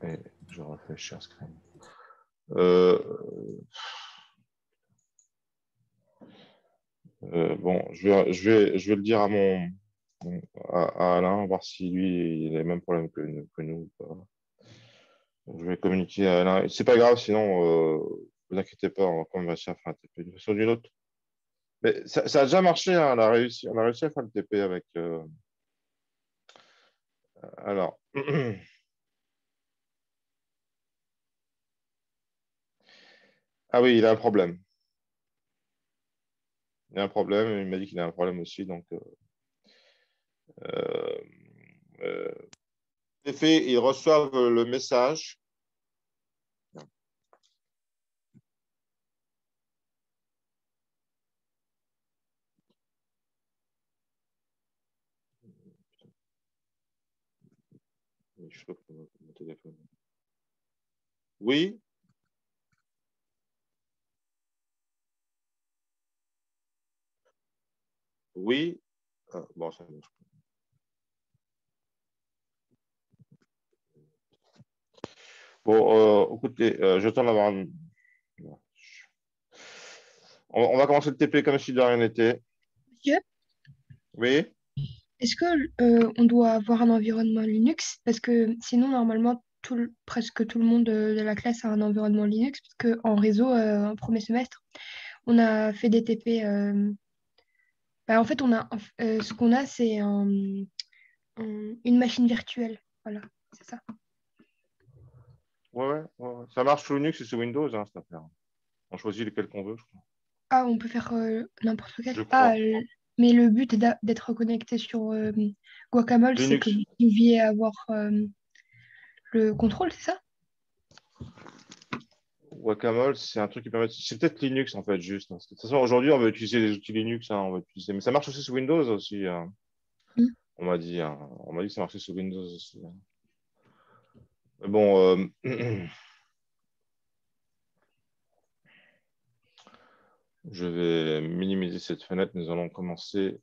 Et je refais share screen. Bon, je vais le dire à Alain, voir si lui, il a les mêmes problèmes que nous ou pas. Je vais communiquer à Alain. C'est pas grave, sinon, vous inquiétez pas, on va quand même réussir à faire un TP d'une façon ou d'une autre. Mais ça a déjà marché, hein, on a réussi à faire le TP avec. Alors. Ah oui, il a un problème. Il a un problème, il m'a dit qu'il a un problème aussi, donc. Euh, euh, en effet, ils reçoivent le message. Je chauffe mon téléphone. Oui, oui. Ah, bon, ça marche. Bon, écoutez, je tente d'avoir on va commencer le TP comme si de rien n'était. Monsieur, Oui. est-ce que on doit avoir un environnement Linux? Parce que sinon, normalement, presque tout le monde de la classe a un environnement Linux, parce que en réseau, en premier semestre, on a fait des TP. En fait, ce qu'on a, c'est une machine virtuelle. Voilà, c'est ça. Ouais. Ça marche sous Linux et sous Windows, hein, cette affaire. On choisit lequel qu'on veut, je crois. Ah, on peut faire n'importe lequel. Je Ah, crois. mais le but est d'être connecté sur Guacamole, c'est que Linux. vous pouviez avoir le contrôle, c'est ça? Guacamole, c'est un truc qui permet. C'est peut-être Linux, en fait, juste. De toute façon, aujourd'hui, on va utiliser les outils Linux, hein, on va utiliser. Mais ça marche aussi sous Windows aussi, hein. Mm. On m'a dit, hein. On m'a dit que ça marchait sous Windows aussi, hein. Mais bon, je vais minimiser cette fenêtre. Nous allons commencer.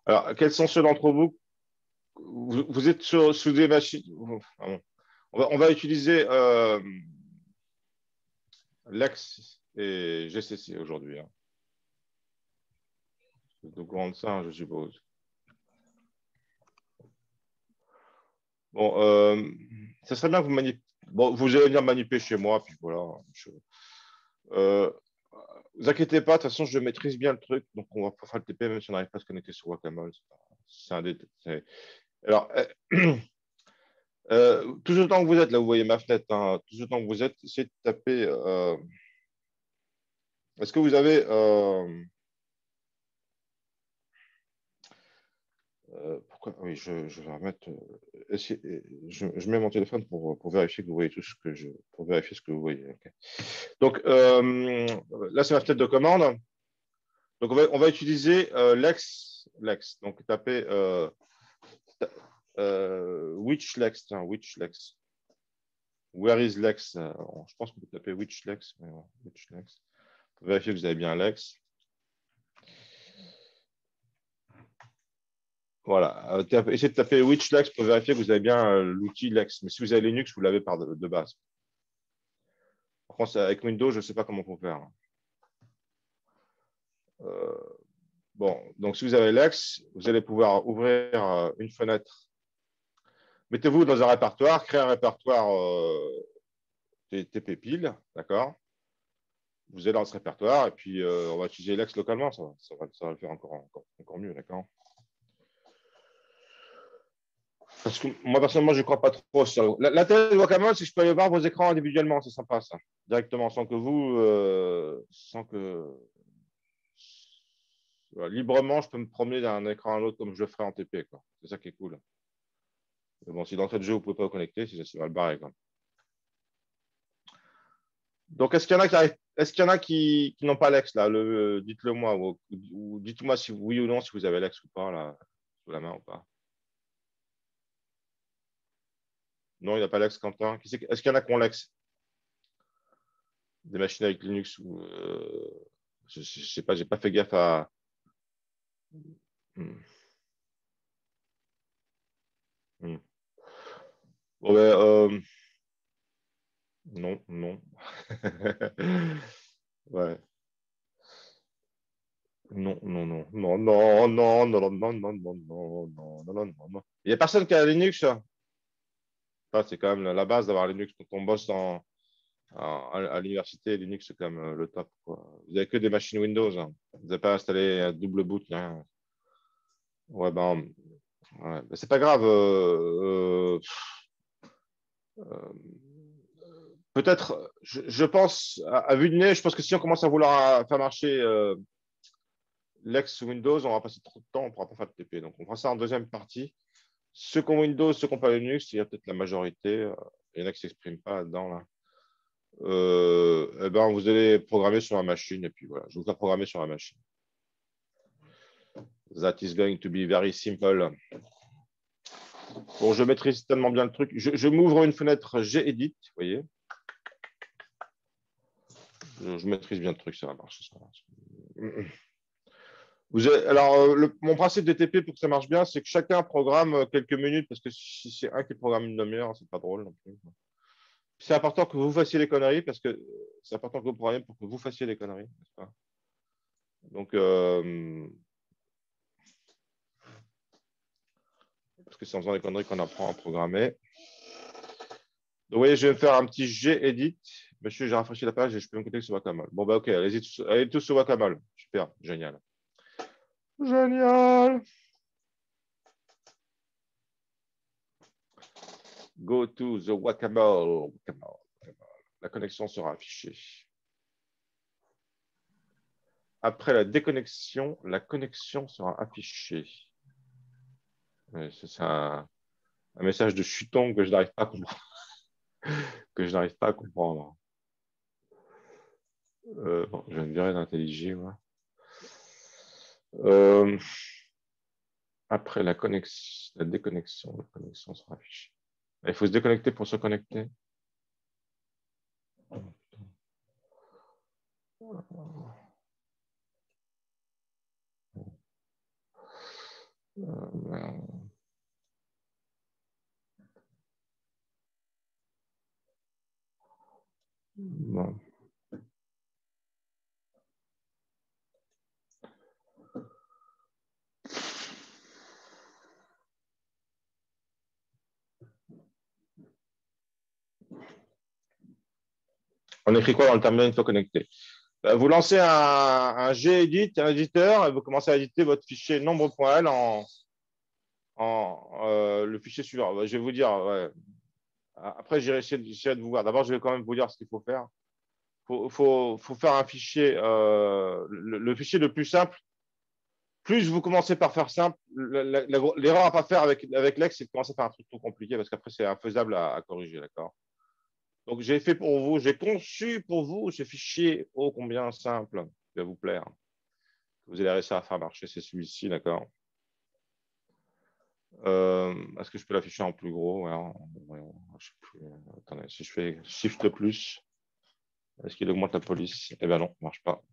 Alors, quels sont ceux d'entre vous? Vous êtes sous des machines. Ah bon. On va utiliser Lex et GCC aujourd'hui, hein. Vous êtes au courant de ça, hein, je suppose. Bon, ça serait bien que vous manipuliez. Bon, vous allez venir manipuler chez moi, puis voilà. Euh, Vous inquiétez pas, de toute façon, je maîtrise bien le truc, donc on va pas faire le TP même si on n'arrive pas à se connecter sur Wacamole. C'est un détail. Alors, tout ce temps que vous êtes, là, vous voyez ma fenêtre, hein, tout ce temps que vous êtes, essayez de taper. Est-ce que vous avez. Pourquoi? Oui, je vais remettre. Je mets mon téléphone pour vérifier que vous voyez tout ce que je. Pour vérifier ce que vous voyez. Ok. Donc, là, c'est ma fenêtre de commande. Donc, on va utiliser Lex. Donc, tapez which Lex. Tiens, which Lex. Where is Lex? Je pense qu'on peut taper which Lex. Which Lex. Pour vérifier que vous avez bien Lex. Voilà. Essayez de taper which Lex pour vérifier que vous avez bien l'outil Lex. Mais si vous avez Linux, vous l'avez de base. Par contre, avec Windows, je ne sais pas comment on peut faire. Bon, donc si vous avez Lex, vous allez pouvoir ouvrir une fenêtre. Mettez-vous dans un répertoire, créez un répertoire TP pile, d'accord? Vous allez dans ce répertoire et puis on va utiliser Lex localement, ça va le faire encore mieux, d'accord? Parce que moi, personnellement, je ne crois pas trop sur l'intérêt de Guacamole, c'est que je peux aller voir vos écrans individuellement, c'est sympa ça. Directement, sans que vous, sans que voilà, librement, je peux me promener d'un écran à l'autre comme je le ferais en TP, quoi. C'est ça qui est cool. Mais bon, si d'entrée de jeu, vous ne pouvez pas vous connecter, c'est mal barré, quoi. Donc, est-ce qu'il y en a qui est-ce qu'il y en a qui n'ont pas Lex là? Dites-le moi, ou dites-moi si oui ou non si vous avez Lex ou pas là, sous la main ou pas. Non, il n'y a pas Lex, Quentin. Est-ce qu'il y en a qui ont Lex? Des machines avec Linux ou je ne sais pas, j'ai pas fait gaffe à. Hmm. Hmm. Bon, ben, Non, non. Ouais. Non, non, non, non, non, non, non, non, non, non, non, non, non, non, non, non. Il n'y a personne qui a Linux. Ça, c'est quand même la base d'avoir Linux. Quand on bosse à l'université, Linux, c'est quand même le top, quoi. Vous n'avez que des machines Windows, hein. Vous n'avez pas installé un double boot, rien. Ouais, ben, ouais. Ben, c'est pas grave. Euh, Peut-être, je pense, à vue de nez, je pense que si on commence à vouloir faire marcher l'ex Windows, on va passer trop de temps, on ne pourra pas faire de TP. Donc, on fera ça en deuxième partie. Ceux qui ont Windows, ceux qui n'ont pas Linux, il y a peut-être la majorité. Il y en a qui ne s'expriment pas là-dedans. Là. Eh ben, vous allez programmer sur la machine et puis voilà, je vous fais programmer sur la machine. That is going to be very simple. Bon, je maîtrise tellement bien le truc. Je m'ouvre une fenêtre Gedit, vous voyez. Je maîtrise bien le truc, ça va marcher. Ça va marcher. Alors, mon principe des TP pour que ça marche bien, c'est que chacun programme quelques minutes, parce que si c'est un qui programme une demi-heure, c'est pas drôle non plus. C'est important que vous fassiez les conneries, parce que c'est important que vous programmiez pour que vous fassiez les conneries, n'est-ce pas? Donc, parce que c'est en faisant des conneries qu'on apprend à programmer. Donc, vous voyez, je vais me faire un petit Gedit. Monsieur, j'ai rafraîchi la page et je peux me connecter sur Wacamole. Bon, bah, ok, allez tous sur Wacamole. Super, génial. Génial. Go to the Wacamole. La connexion sera affichée. Après la déconnexion, la connexion sera affichée. C'est un message de chuton que je n'arrive pas à comprendre. Que je n'arrive pas à comprendre. Bon, je vais me virer d'intelligible. Après la déconnexion, la connexion sera affichée. Il faut se déconnecter pour se connecter. Bon. On écrit quoi dans le terminal une fois connecté? Vous lancez un Gedit, un éditeur, et vous commencez à éditer votre fichier nombre.l en le fichier suivant. Je vais vous dire, ouais. Après, j'essaierai de vous voir. D'abord, je vais quand même vous dire ce qu'il faut faire. Faut faire un fichier, le fichier le plus simple. Plus vous commencez par faire simple, l'erreur à ne pas faire avec Lex, c'est de commencer par un truc trop compliqué parce qu'après, c'est infaisable à corriger. D'accord. Donc, j'ai fait pour vous, j'ai conçu pour vous ce fichier ô combien simple qui va vous plaire. Vous allez réussir à faire marcher, c'est celui-ci, d'accord. Est-ce que je peux l'afficher en plus gros? Ouais, je sais plus. Attendez, si je fais Shift plus, est-ce qu'il augmente la police? Eh bien non, ça ne marche pas.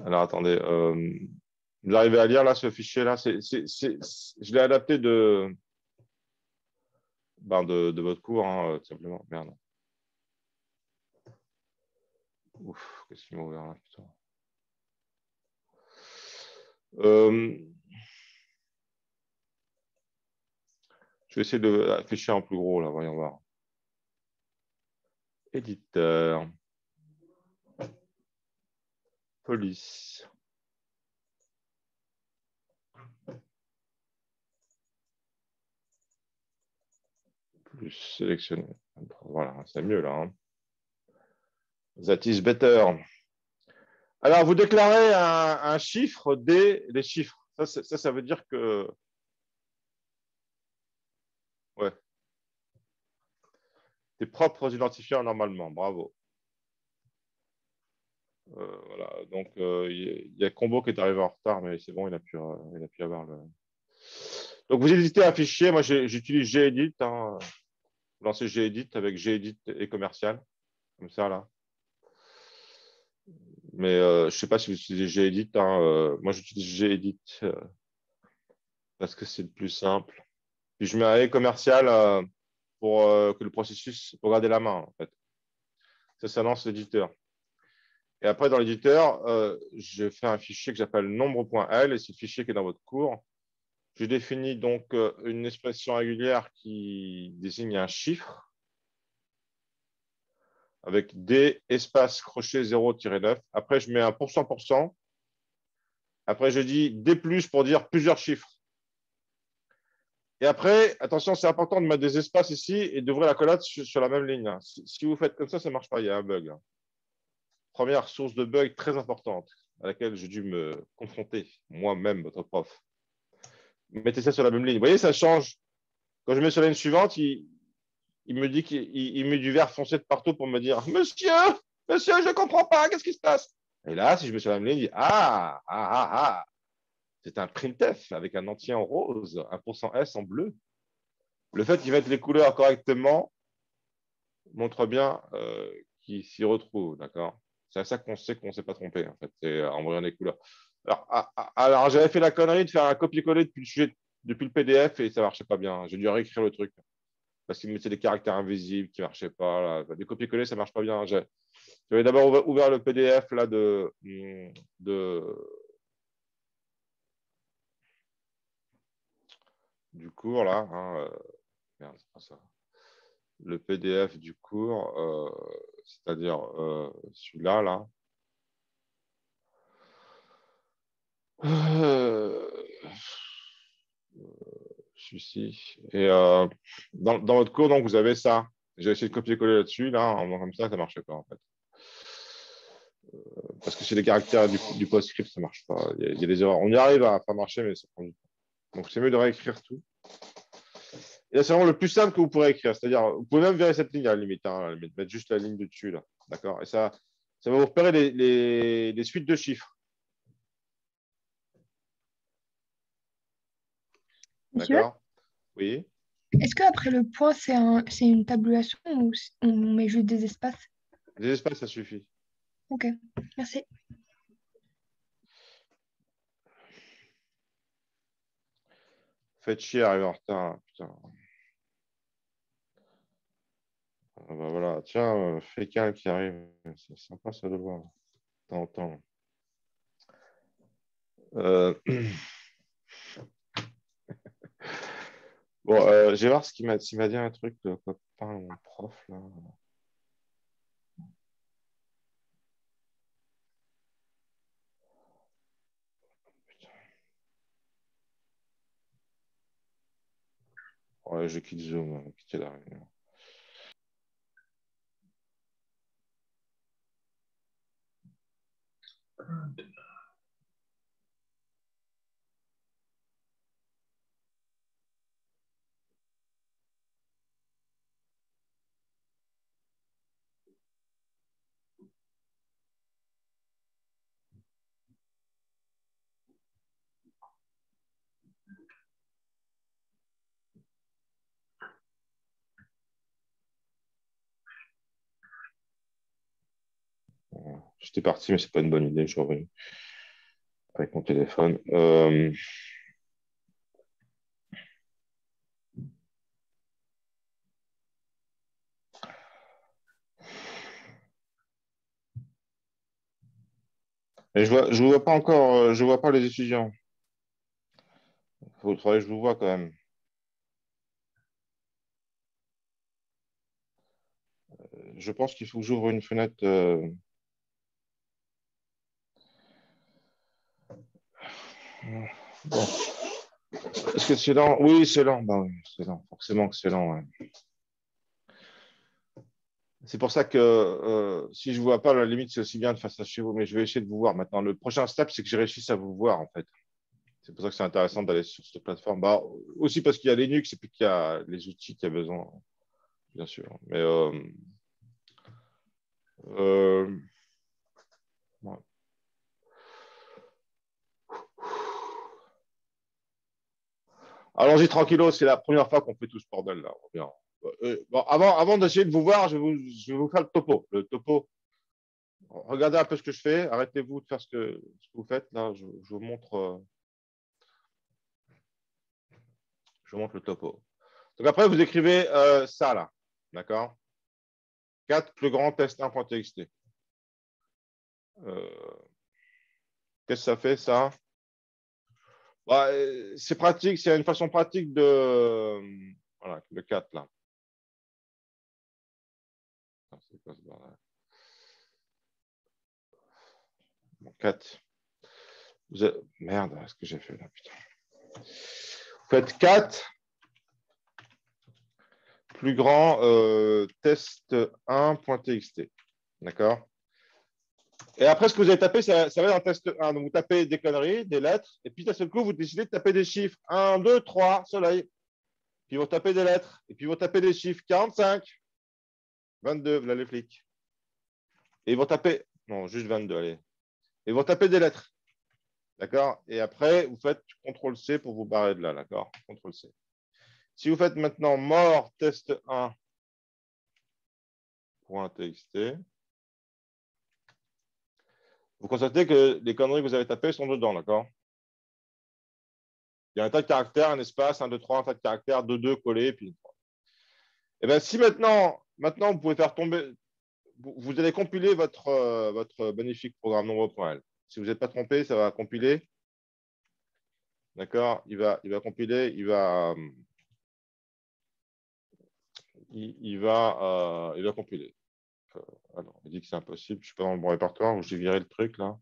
Alors attendez, vous arrivez à lire là ce fichier-là? Je l'ai adapté de votre cours, hein, tout simplement. Merde. Ouf, qu'est-ce qu'il m'a ouvert là, putain. Je vais essayer d'afficher en plus gros là, voyons voir. Éditeur. Police. Plus sélectionné. Voilà, c'est mieux là. Hein. That is better. Alors, vous déclarez un chiffre des chiffres. Ça veut dire que. Ouais. Tes propres identifiants normalement. Bravo. Voilà. Donc, il y a Combo qui est arrivé en retard, mais c'est bon, il a pu avoir le. Donc, vous éditez un fichier. Moi, j'utilise Gedit. Hein. Vous lancez Gedit avec Gedit et commercial. Comme ça, là. Mais je ne sais pas si vous utilisez Gedit. Hein. Moi, j'utilise Gedit parce que c'est le plus simple. Puis je mets un commercial pour que le processus, pour garder la main, en fait. Ça lance l'éditeur. Et après, dans l'éditeur, je fais un fichier que j'appelle nombre.l, et c'est le fichier qui est dans votre cours. Je définis donc une expression régulière qui désigne un chiffre avec D espace crochet 0-9. Après, je mets un %. Après, je dis D plus pour dire plusieurs chiffres. Et après, attention, c'est important de mettre des espaces ici et d'ouvrir la collate sur la même ligne. Si vous faites comme ça ne marche pas, il y a un bug. Première source de bug très importante à laquelle j'ai dû me confronter, moi-même, votre prof. Mettez ça sur la même ligne. Vous voyez, ça change. Quand je mets sur la ligne suivante, il me dit qu'il met du vert foncé de partout pour me dire Monsieur, je ne comprends pas, qu'est-ce qui se passe? Et là, si je mets sur la même ligne, il dit c'est un printf avec un entier en rose, un %S en bleu. Le fait qu'il mette les couleurs correctement montre bien qu'il s'y retrouve, d'accord? C'est à ça qu'on sait qu'on ne s'est pas trompé, en fait, c'est en voyant les couleurs. Alors j'avais fait la connerie de faire un copier-coller depuis le PDF et ça ne marchait pas bien. J'ai dû réécrire le truc parce qu'il mettait des caractères invisibles qui ne marchaient pas. Là. Des copier-coller, ça ne marche pas bien. J'avais d'abord ouvert le PDF là, du cours, là. Hein, merde, c'est pas ça. Le PDF du cours, c'est-à-dire celui-là, là. Celui-ci. Et dans votre cours, donc, vous avez ça. J'ai essayé de copier-coller là-dessus, là, comme ça ne marchait pas, en fait. Parce que c'est les caractères du PostScript, ça ne marche pas. Il y a des erreurs. On y arrive à faire marcher, mais ça prend du temps. Donc, c'est mieux de réécrire tout. Et là, c'est vraiment le plus simple que vous pourrez écrire. C'est-à-dire, vous pouvez même virer cette ligne à la limite, hein, à la limite, mettre juste la ligne de dessus, là. D'accord? Et ça va vous repérer les suites de chiffres. Monsieur, D'accord? Oui. est-ce qu'après le point, c'est une tabulation ou on met juste des espaces? Des espaces, ça suffit. Ok, merci. Faites chier, arrive en retard. Putain. Ah bah voilà, tiens, Fécal qui arrive. C'est sympa ça de le voir. De temps en temps. Bon, je vais voir s'il m'a dit un truc, le copain, mon prof, là. Ouais, je quitte Zoom, quitter la réunion. Voilà. J'étais parti, mais c'est pas une bonne idée, je reviens avec mon téléphone. Et je vois pas encore, je vois pas les étudiants. Faudrait que je vous vois quand même. Je pense qu'il faut que j'ouvre une fenêtre. Bon. Est-ce que c'est lent? Oui, c'est lent. Ben oui, c'est lent. Forcément que c'est lent. Ouais. C'est pour ça que si je ne vous vois pas, à la limite, c'est aussi bien de faire ça chez vous. Mais je vais essayer de vous voir maintenant. Le prochain step, c'est que je réussisse à vous voir, en fait. C'est pour ça que c'est intéressant d'aller sur cette plateforme. Bah, aussi parce qu'il y a Linux et puis qu'il y a les outils qu'il y a besoin, bien sûr. Mais euh, ouais. Allons-y tranquillos, c'est la première fois qu'on fait tout ce bordel là. Bon, avant d'essayer de vous voir, je vais vous faire le topo. Le topo, regardez un peu ce que je fais. Arrêtez-vous de faire ce que vous faites. Là, je vous montre le topo. Donc après, vous écrivez ça là. D'accord? 4 plus grand test1.txt. Qu'est-ce que ça fait, ça? Bah, c'est pratique, c'est une façon pratique de. Voilà, le 4 là. C'est quoi ce bordel? Bon, 4. Merde, ce que j'ai fait là, putain. Vous faites 4 plus grand test1.txt. D'accord? Et après, ce que vous avez tapé, ça va dans test 1. Donc, vous tapez des conneries, des lettres, et puis d'un seul coup, vous décidez de taper des chiffres. 1, 2, 3, soleil. Puis vous tapez des lettres, et puis vous tapez des chiffres. 45, 22, voilà les flics. Et ils vont taper, non, juste 22, allez. Et ils vont taper des lettres. D'accord? Et après, vous faites CTRL-C pour vous barrer de là, d'accord? CTRL-C. Si vous faites maintenant mort test1.txt, vous constatez que les conneries que vous avez tapées sont dedans, d'accord? Il y a un tas de caractères, un espace, 1, 2, 3, un tas de caractères, 2, 2 collés, puis 3. Et bien, si maintenant, vous pouvez faire tomber, vous allez compiler votre magnifique programme nombre.l. Si vous n'êtes pas trompé, ça va compiler. D'accord? Il va compiler, il va compiler. Alors, il dit que c'est impossible. Je ne suis pas dans le bon répertoire où j'ai viré le truc là.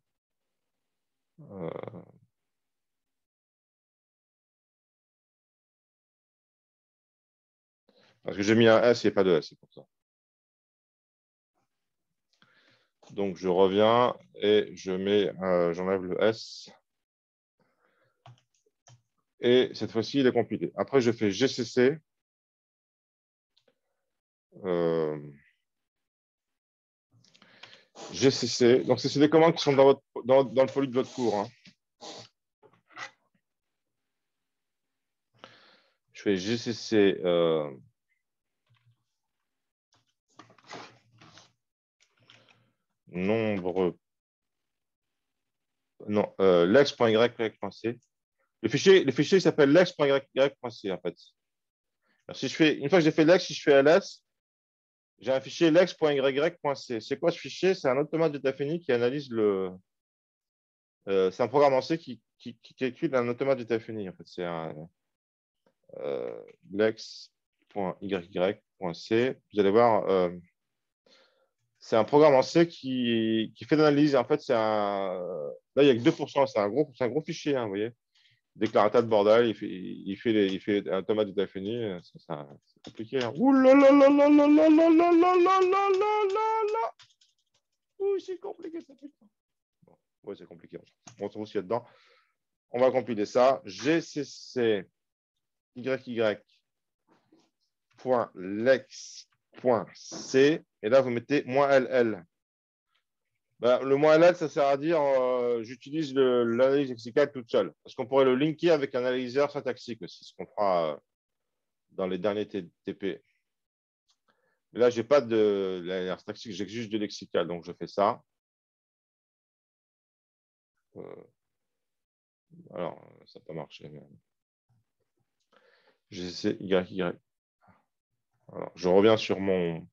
Parce que j'ai mis un S, il n'y a pas de S, c'est pour ça. Donc, je reviens et j'enlève le S. Et cette fois-ci, il est compilé. Après, je fais GCC. GCC. Donc, c'est des commandes qui sont dans le poly de votre cours. Hein. Je fais GCC. Nombre. Non, lex.y.c. Le fichier s'appelle lex.y.c en fait. Alors, si je fais, une fois que j'ai fait lex, si je fais ls, j'ai un fichier lex.y.c. C'est quoi ce fichier? C'est un automate d'état fini qui analyse le. C'est un programme en C qui calcule un automate d'état fini. En fait, c'est un lex.y.c. Vous allez voir, c'est un programme en C qui fait de l'analyse. En fait, là, il n'y a que 2%. C'est un gros fichier, hein, vous voyez. Déclarateur de bordel, il fait un automate d'état fini. C'est compliqué. Hein. Ouh là là là là là là là là là là là là là. Ouh, c'est compliqué ça. Bon, ouais, c'est compliqué. On se trouve aussi là-dedans. On va compiler ça. GCC YY.lex.c et là, vous mettez -ll. Ben, le -ll, ça sert à dire j'utilise l'analyse lexicale toute seule. Parce qu'on pourrait le linker avec un analyseur syntaxique aussi, ce qu'on fera dans les derniers TP. Mais là, je n'ai pas de l'analyse syntaxique, j'ai juste du lexical, donc je fais ça. Alors, ça n'a pas marché. Mais... GCC YY. Alors, je reviens sur mon.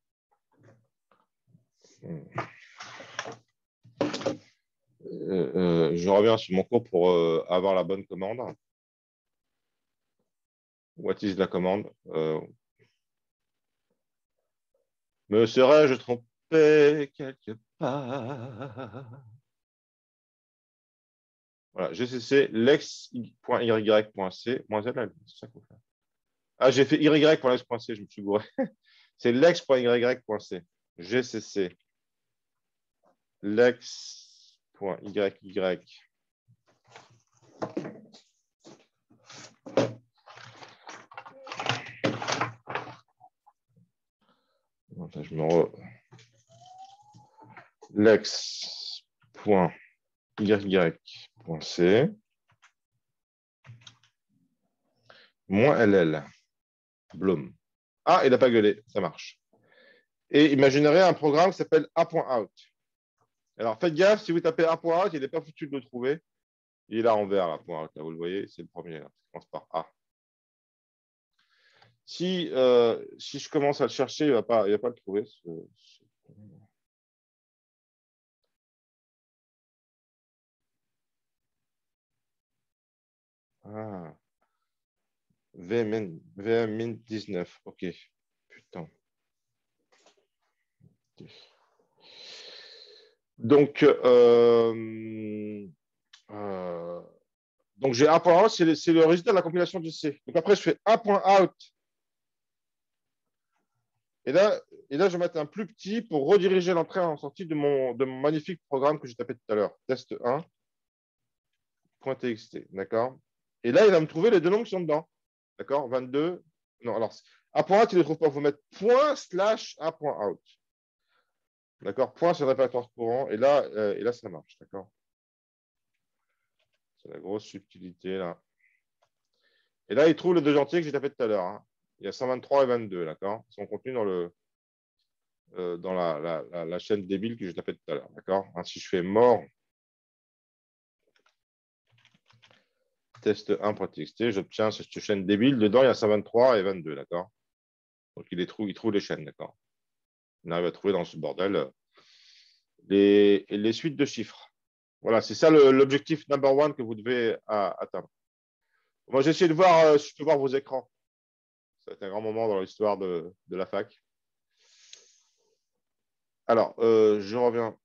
Je reviens sur mon cours pour avoir la bonne commande. What is la commande? Me serais-je trompé quelque part? Voilà, GCC lex.y.c moins ll. C'est ça qu'on fait. Ah, j'ai fait y.lex.c, je me suis gouré. C'est lex.y.c. GCC lex.y.y. Enfin, je me lex.y.c moins ll. Bloom. Ah, il n'a pas gueulé, ça marche. Et imaginez un programme qui s'appelle a.out. Alors faites gaffe, si vous tapez a.out, il n'est pas foutu de le trouver. Il est là en vert, là, .out, là, vous le voyez, c'est le premier, là, ça commence par A. Si je commence à le chercher, il ne va pas le trouver, Ah, VM 19. OK. Putain. Donc, donc j'ai A.out, c'est le résultat de la compilation du C. Donc après, je fais A.out. Et là, je vais mettre un plus petit pour rediriger l'entrée en sortie de mon magnifique programme que j'ai tapé tout à l'heure. Test 1.txt. D'accord. Et là, il va me trouver les deux nombres qui sont dedans. D'accord. 22. Non, alors, A.out, il ne trouve pas. Il faut mettre point slash A.out. D'accord. Point, c'est le répertoire courant. Et là, ça marche. D'accord. C'est la grosse subtilité là. Et là, il trouve les deux entiers que j'ai tapé tout à l'heure. Hein. Il y a 123 et 22, d'accord. Ils sont contenus dans la chaîne débile que j'ai tapé tout à l'heure, d'accord. Hein, si je fais mort test 1.txt, j'obtiens cette chaîne débile. Dedans, il y a 123 et 22, d'accord. Donc, il trouve les chaînes, d'accord. On arrive à trouver dans ce bordel les suites de chiffres. Voilà, c'est ça l'objectif number one que vous devez atteindre. Moi, j'ai essayé de voir si je peux voir vos écrans. Ça va être un grand moment dans l'histoire de la fac. Alors, je reviens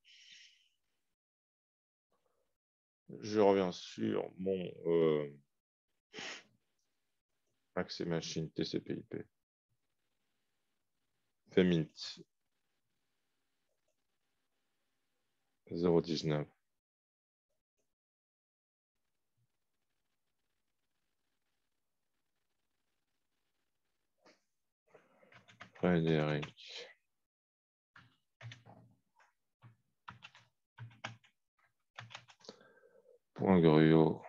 sur mon accès machine TCP/IP. Femint 019. Frédéric. Point Gruau.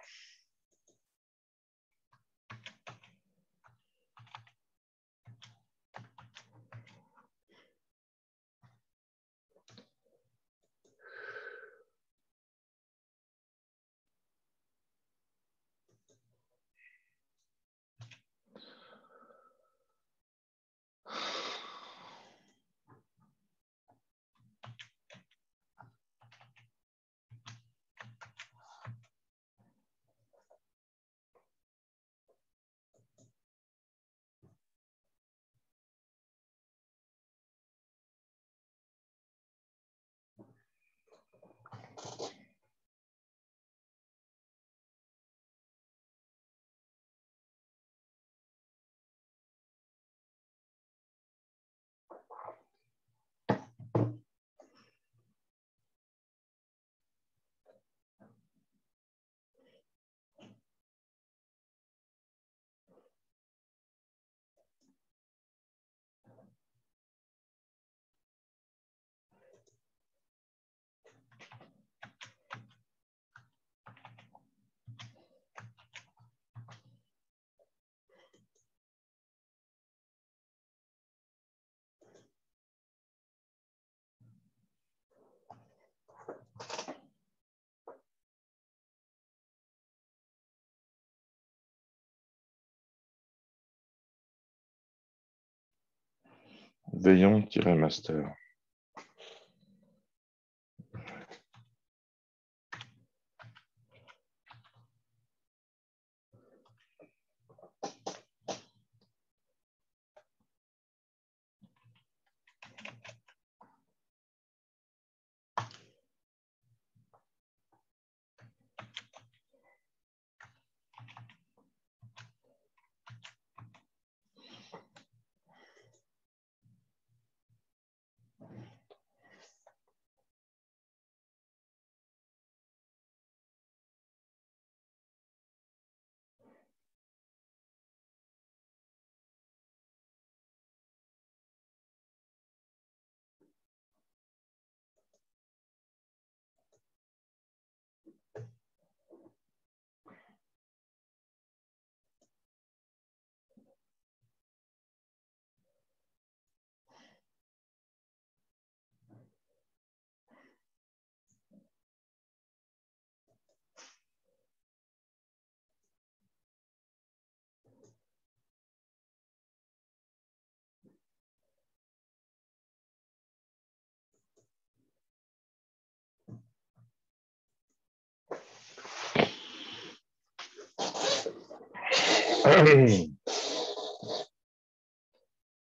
Veillon-master.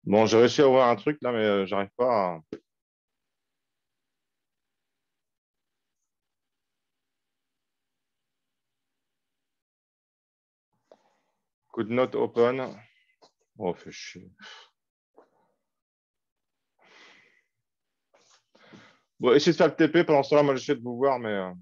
Bon, j'ai réussi à ouvrir un truc là, mais j'arrive pas à... Could not open. Oh, fait chier. Bon, essayez de faire le TP pendant ce temps-là. Moi, j'essaie de vous voir, mais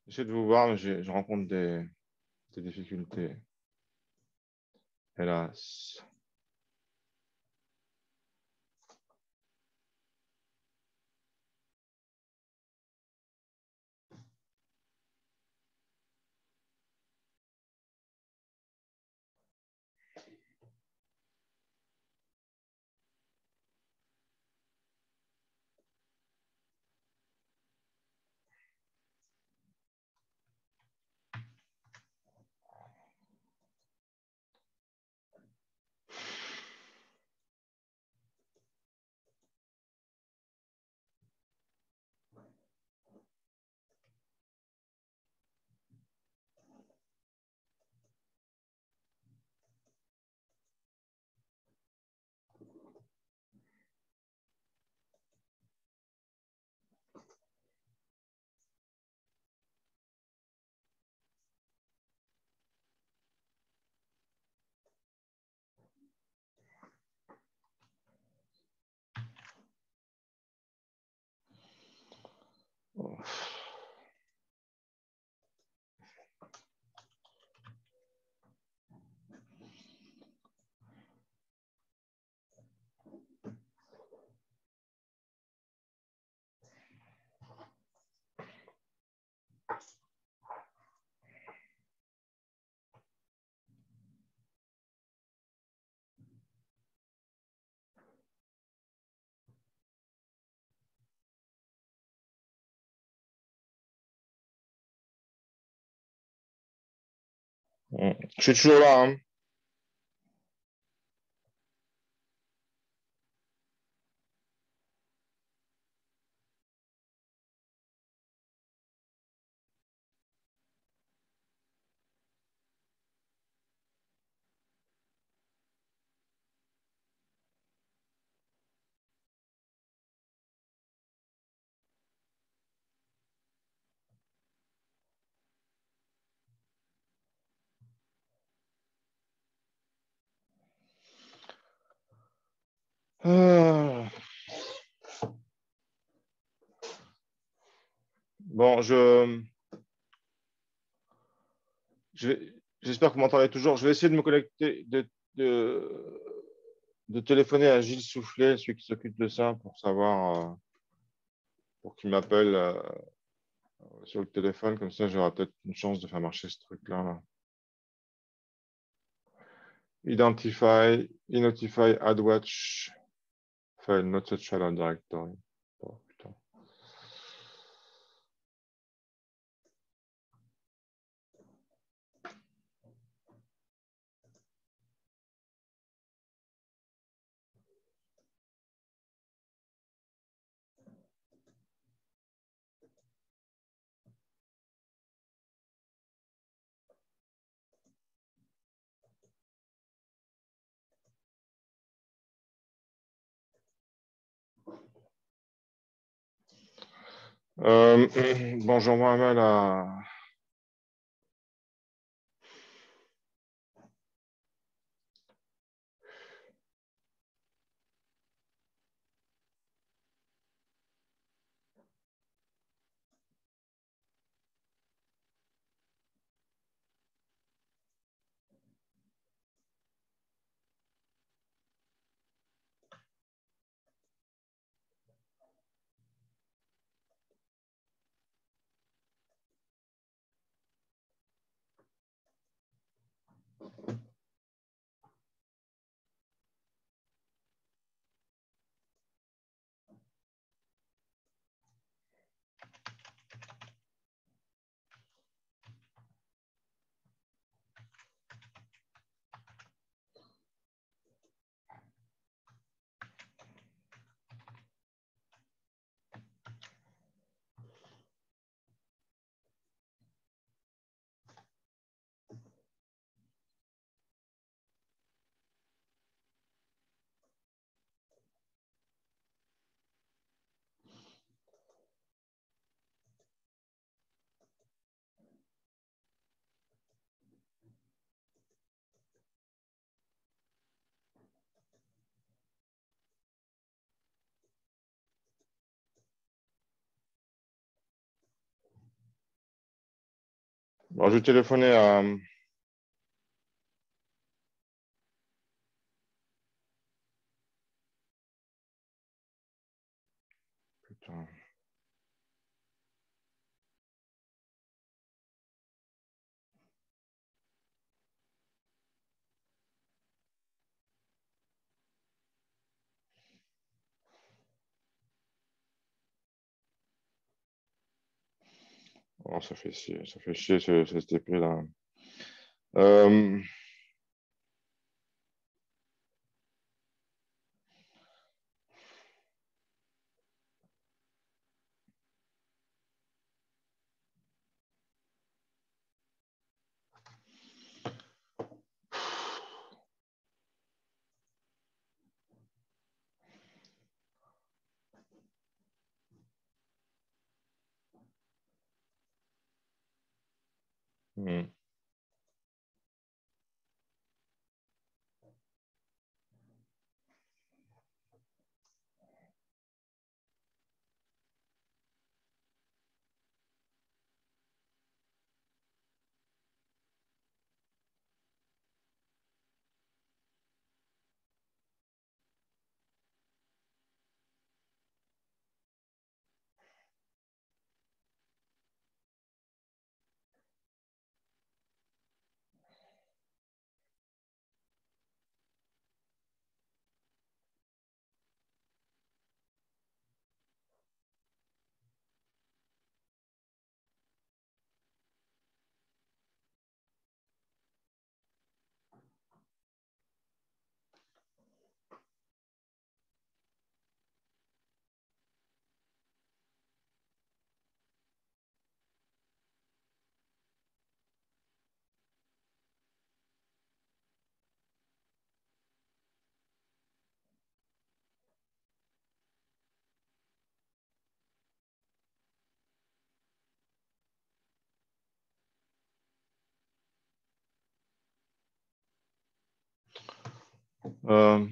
j'essaie de vous voir, mais je rencontre des difficultés. Hélas. Je suis toujours là, hein. Ah. Bon, j'espère que vous m'entendez toujours. Je vais essayer de me connecter, de téléphoner à Gilles Soufflet, celui qui s'occupe de ça, pour savoir, pour qu'il m'appelle sur le téléphone. Comme ça, j'aurai peut-être une chance de faire marcher ce truc-là, là. Identify, add watch, file, not such file directory. Oh, putain. Bon, j'envoie un mail à... Bon, je vais téléphoner à. Putain. Oh, ça fait chier cet épée-là. Euh, hmm. Euh,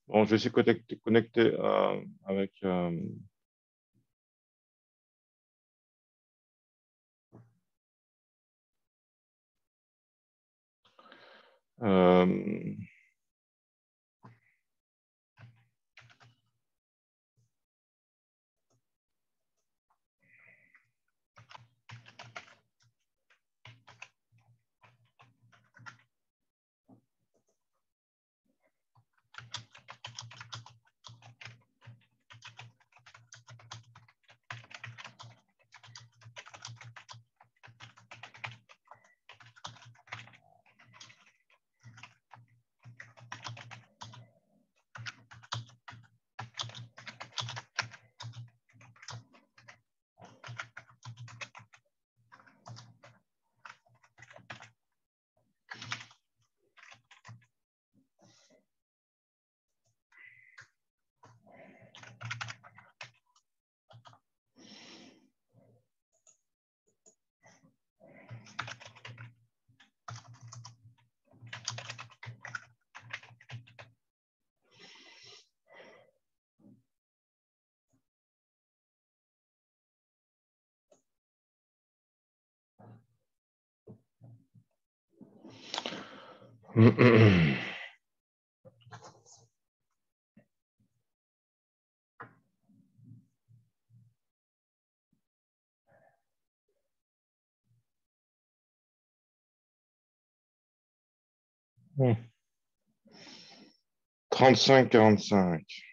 bon, je vais essayer de connecter avec. Euh, hmm. 35-45.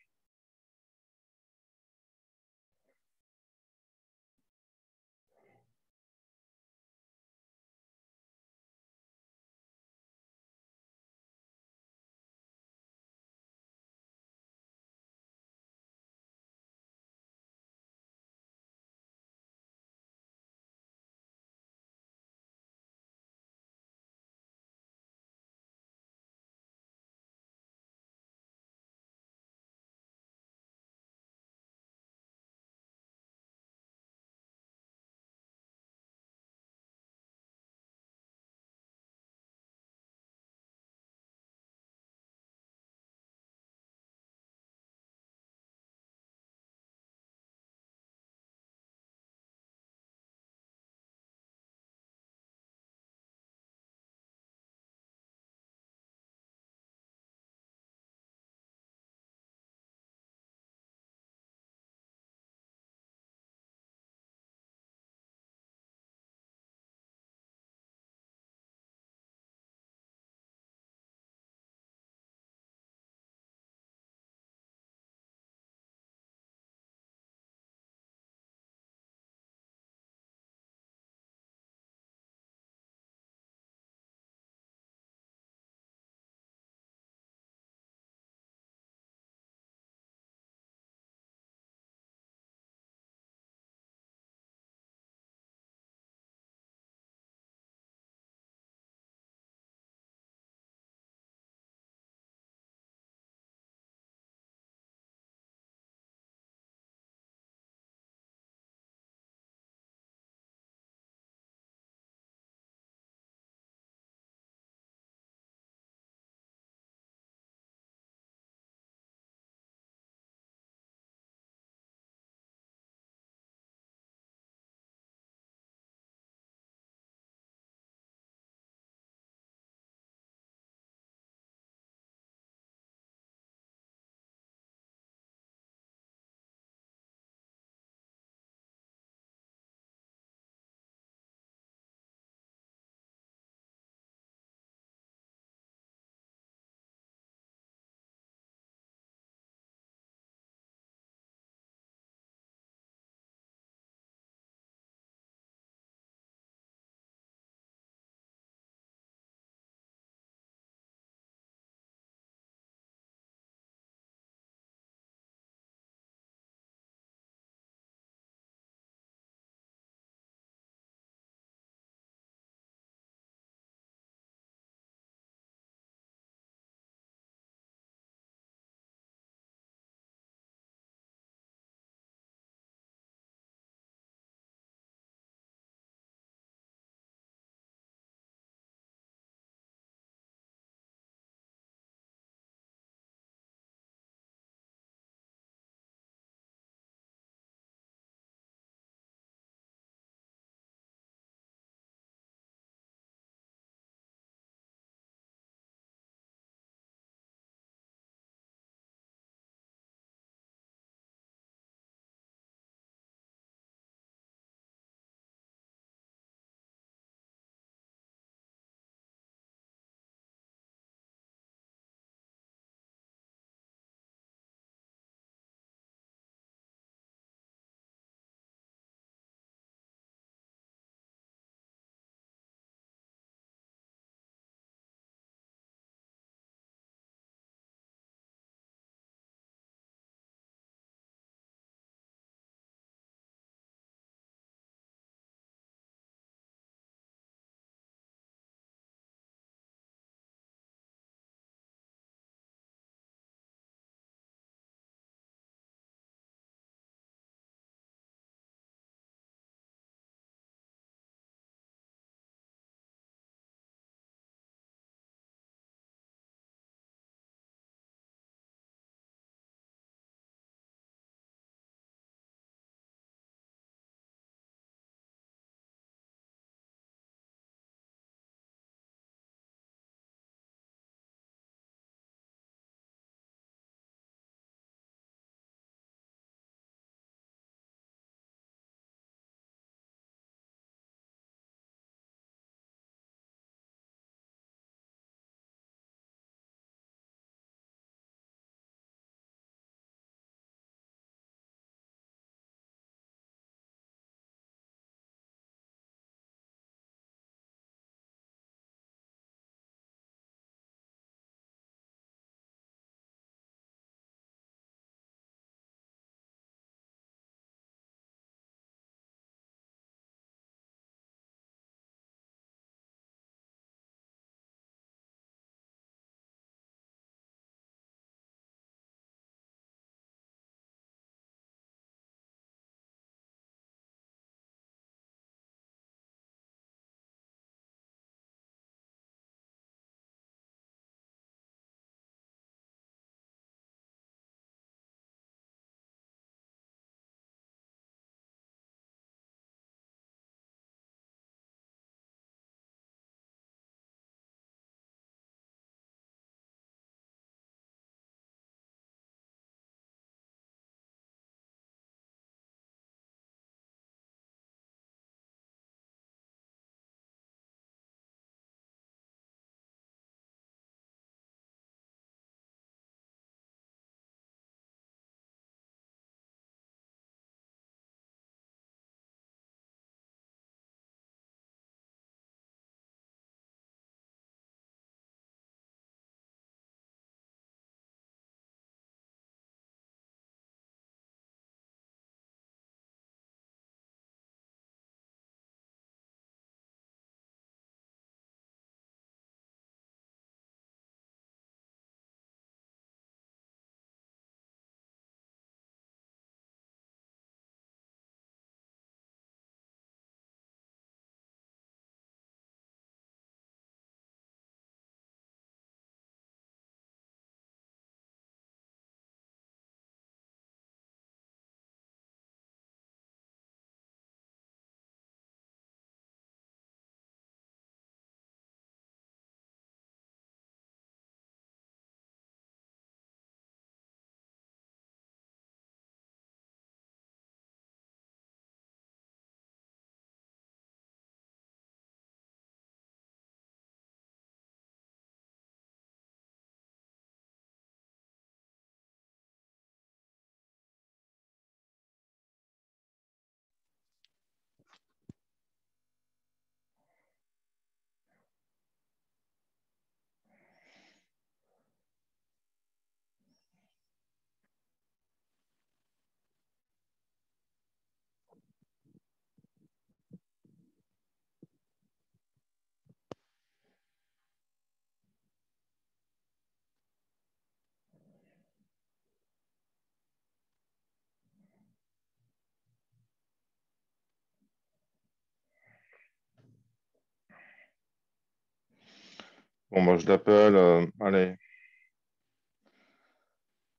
Bon, moi, je l'appelle. Allez.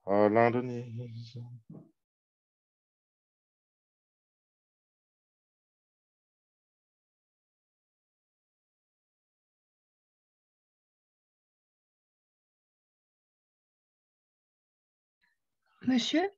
Alain Denise. Monsieur?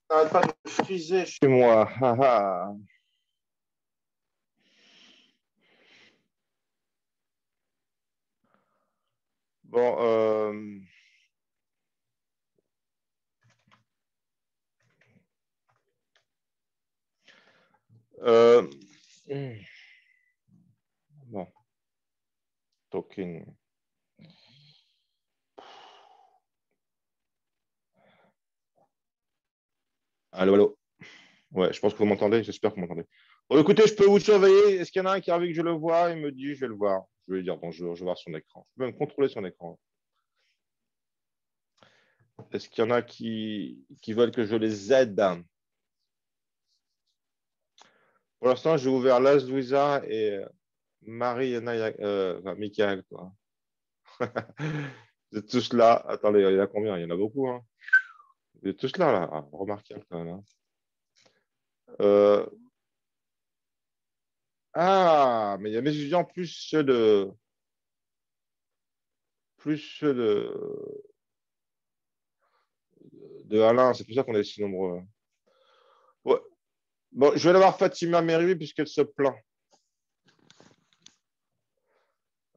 Ça n'arrête pas de friser chez moi. Ah, ah. Bon, euh, bon, talking. Allô, allô. Ouais, je pense que vous m'entendez. J'espère que vous m'entendez. Bon, écoutez, je peux vous surveiller. Est-ce qu'il y en a un qui a envie que je le voie? Il me dit, je vais le voir. Je vais lui dire bonjour, je vais voir son écran. Je peux même contrôler son écran. Est-ce qu'il y en a qui veulent que je les aide? Pour l'instant, j'ai ouvert Laz, Louisa et Marie, enfin, Michael, quoi. Vous êtes tous là. Attendez, il y en a combien? Il y en a beaucoup, hein. Vous êtes tous là, là. Ah, remarquable, quand même, hein. Euh, Ah, mais il y a mes étudiants plus ceux de Alain. C'est pour ça qu'on est si nombreux. Ouais. Bon, je vais aller voir Fatima Merimi puisqu'elle se plaint.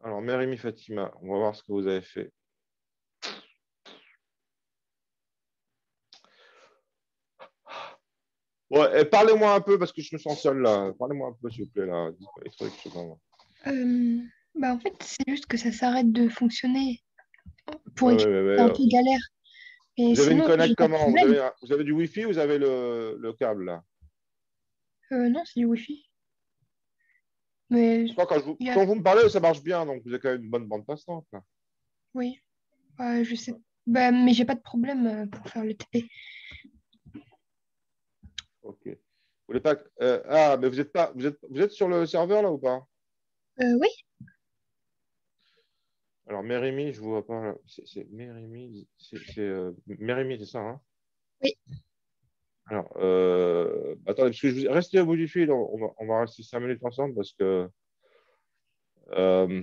Alors, Merimi Fatima, on va voir ce que vous avez fait. Ouais, et parlez-moi un peu parce que je me sens seul là. Parlez-moi un peu, s'il vous plaît, là. Dites-moi les trucs, je sais pas, moi. Euh, Bah en fait, c'est juste que ça s'arrête de fonctionner. Pour Ouais, écrire, ouais, ouais, c'est ouais. un peu galère. Mais Vous avez une sinon, j'ai connect pas de comment? Vous problème. avez, vous avez du Wi-Fi ou vous avez le câble là? Non, c'est du Wi-Fi. Mais Parce que il y a... quand vous me parlez, ça marche bien, donc vous avez quand même une bonne bande passante, là. Oui, je sais. Bah, mais j'ai pas de problème pour faire le TP. Ok. Vous voulez pas. Ah, mais vous êtes pas. Vous êtes sur le serveur là ou pas? Oui. Alors, Mérimi, je ne vois pas. C'est Mérimi, Mérimi, c'est ça, hein? Oui. Alors, attendez, parce que restez au bout du fil, on va rester 5 minutes ensemble euh,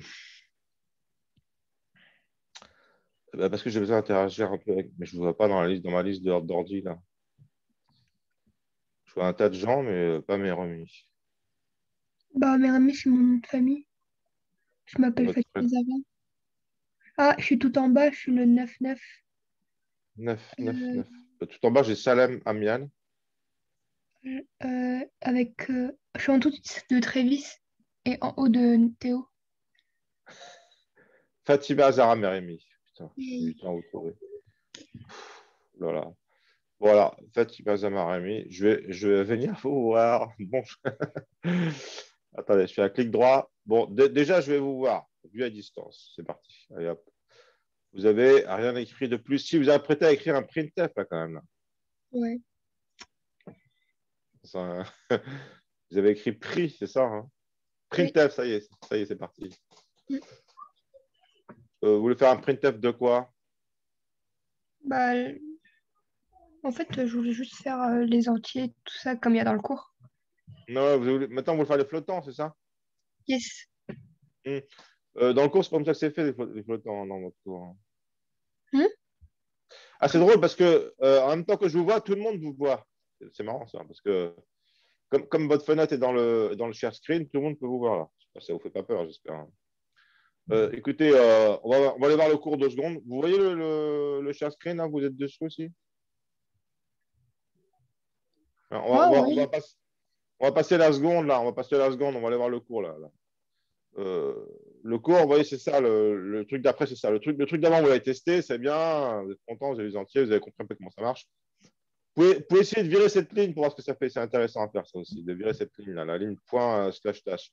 parce que j'ai besoin d'interagir un peu avec, mais je ne vous vois pas dans ma liste d'ordi là. Je vois un tas de gens, mais pas Mérimi. Bah, mes amis, c'est mon nom de famille. Je m'appelle Votre Fatima Zara. Ah, je suis tout en bas, je suis le 9-9. 9, 9, Euh, 9. Tout en bas, j'ai Salem Amial. je suis en tout de Trévis et en haut de Théo. Fatima Zahra Mérimi. Putain, j'ai mis Et- du temps à vous trouver. Voilà. Voilà, Fatima Zahra Mérimi. Je vais venir vous voir. Bon, attendez, je fais un clic droit. Bon, déjà, je vais vous voir, vu à distance. C'est parti. Allez, hop. Vous avez rien écrit de plus. Si vous avez prêté à écrire un printf, là, quand même. Là. Ouais. Ça, vous avez écrit prix, c'est ça, hein? Oui. Printf, ça y est, c'est parti. Mm. Vous voulez faire un printf de quoi? Bah, en fait, je voulais juste faire les entiers, tout ça, comme il y a dans le cours. Non, maintenant, vous voulez faire les flottants, c'est ça? Yes. Hmm. Dans le cours, c'est pas comme ça que c'est fait, les flottants, dans votre cours, hein. Hmm. Ah, c'est drôle parce que en même temps que je vous vois, tout le monde vous voit. C'est marrant ça, parce que comme votre fenêtre est dans le share screen, tout le monde peut vous voir là. Ça vous fait pas peur, j'espère, hein. Écoutez, on va aller voir le cours 2 secondes. Vous voyez le share screen, là, vous êtes dessus aussi? Alors, Ah oui. on va passer la seconde là, on va passer la seconde, on va aller voir le cours là. Euh, le cours, vous voyez, c'est ça, le truc d'après, c'est ça. Le truc d'avant, vous l'avez testé, c'est bien, vous êtes content, vous avez les entiers, vous avez compris un peu comment ça marche. Vous pouvez essayer de virer cette ligne pour voir ce que ça fait. C'est intéressant à faire ça aussi, de virer cette ligne là, la ligne point slash tâche.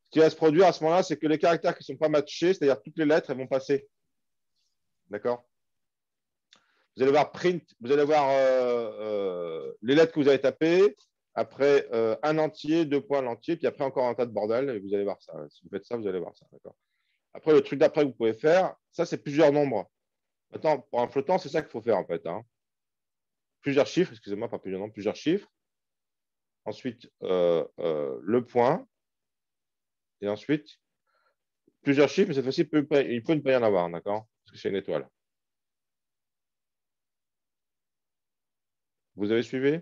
Ce qui va se produire à ce moment-là, c'est que les caractères qui ne sont pas matchés, c'est-à-dire toutes les lettres, elles vont passer. D'accord? Vous allez voir print, vous allez voir les lettres que vous avez tapées, après un entier, 2 points l'entier, puis après encore un tas de bordel, et vous allez voir ça. Si vous faites ça, vous allez voir ça. D'accord? Après, le truc d'après que vous pouvez faire, ça, c'est plusieurs nombres. Maintenant, pour un flottant, c'est ça qu'il faut faire en fait, hein. Plusieurs chiffres, excusez-moi, pas plusieurs nombres, plusieurs chiffres. Ensuite, le point. Et ensuite, plusieurs chiffres, mais cette fois-ci, il peut ne pas y en avoir, d'accord? Parce que c'est une étoile. Vous avez suivi?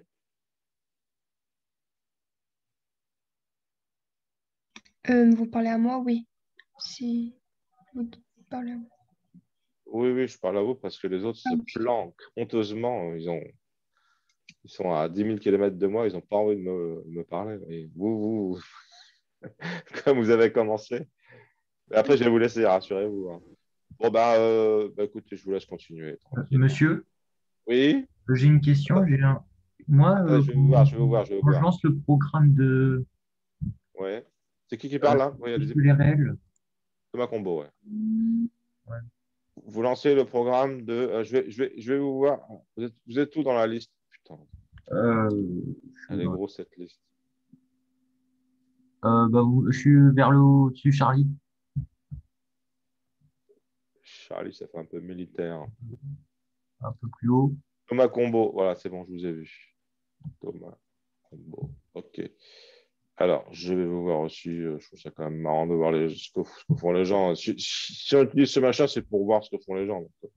Vous parlez à moi, oui. Si vous parlez à moi. Oui, oui, je parle à vous parce que les autres Ah se oui. planquent honteusement. Ils sont à 10 000 km de moi, ils n'ont pas envie de me parler. Et vous, comme vous avez commencé. Mais après, je vais vous laisser, rassurez-vous, hein. Bon, bah, écoutez, je vous laisse continuer tranquille. Monsieur, Oui? j'ai une question. Moi, Je vais vous voir, je vais vous voir, je vais vous quand je voir. lance le programme de Ouais. C'est qui parle là? Oui, allez-y. calculer réel, Thomas Combo, ouais. ouais. Vous lancez le programme de. Je vais vous voir. Vous êtes où dans la liste? Putain, Je suis, elle est grosse cette liste. je suis vers le au-dessus, Charlie. Charlie, ça fait un peu militaire. Un peu plus haut. Thomas Combo, voilà, c'est bon, je vous ai vu. Thomas Combo, ok. Alors, je vais vous voir aussi. Je trouve ça quand même marrant de voir ce que font les gens. Si on utilise ce machin, c'est pour voir ce que font les gens. Donc,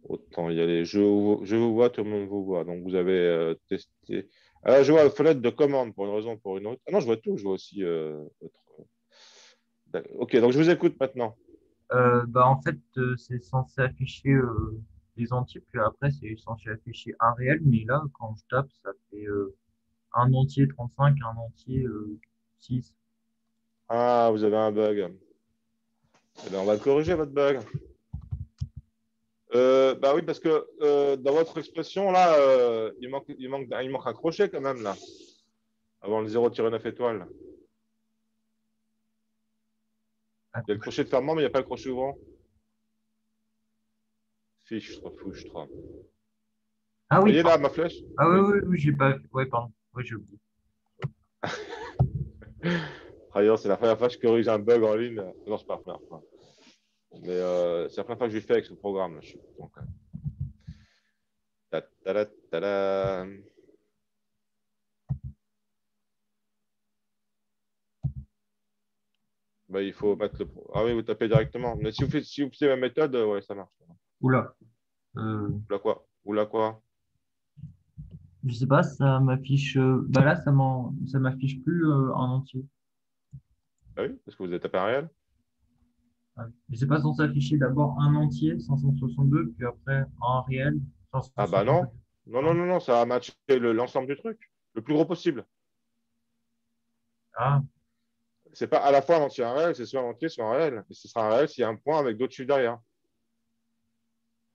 autant y aller. Je vous vois, tout le monde vous voit. Donc, vous avez testé. Alors, je vois la fenêtre de commande pour une raison ou pour une autre. Ah non, je vois tout. Je vois aussi Ok, donc je vous écoute maintenant. En fait, c'est censé afficher les entiers, puis après, c'est censé afficher un réel, mais là, quand je tape, ça fait un entier 35, un entier 6. Ah, vous avez un bug. Eh bien, on va le corriger, votre bug. Bah oui, parce que dans votre expression, là, il manque un crochet quand même, là, avant le 0-9 étoiles. Il y a le crochet de fermement, mais il n'y a pas le crochet ouvrant. Fichtre, fouchtre. Vous Ah oui, voyez là pardon. ma flèche? Ah oui, Oui. oui, oui, j'ai pas. Ouais, pardon. Oui, j'ai oublié. D'ailleurs, c'est la première fois que je corrige un bug en ligne. Non, c'est pas la première fois. Mais c'est la première fois que je le fais avec ce programme, là. Je suis content quand même. Ta-ta-da-ta-da. Bah, il faut mettre le. Ah oui, vous tapez directement. Mais si vous faites la méthode, ouais, ça marche. Oula. Euh, Ou la quoi? Ou la quoi? je sais pas, ça m'affiche. Là, ça m'affiche plus en entier. Ah oui, parce que vous êtes tapé un réel. Ouais. Mais c'est pas censé afficher d'abord un entier, 562, puis après un réel, Ah bah 562. non. Non, non, Non. non, non, ça va matcher l'ensemble du truc. Le plus gros possible. Ah, C'est pas à la fois un entier un réel, c'est soit un entier, soit un réel. Et ce sera un réel s'il y a un point avec d'autres chiffres derrière.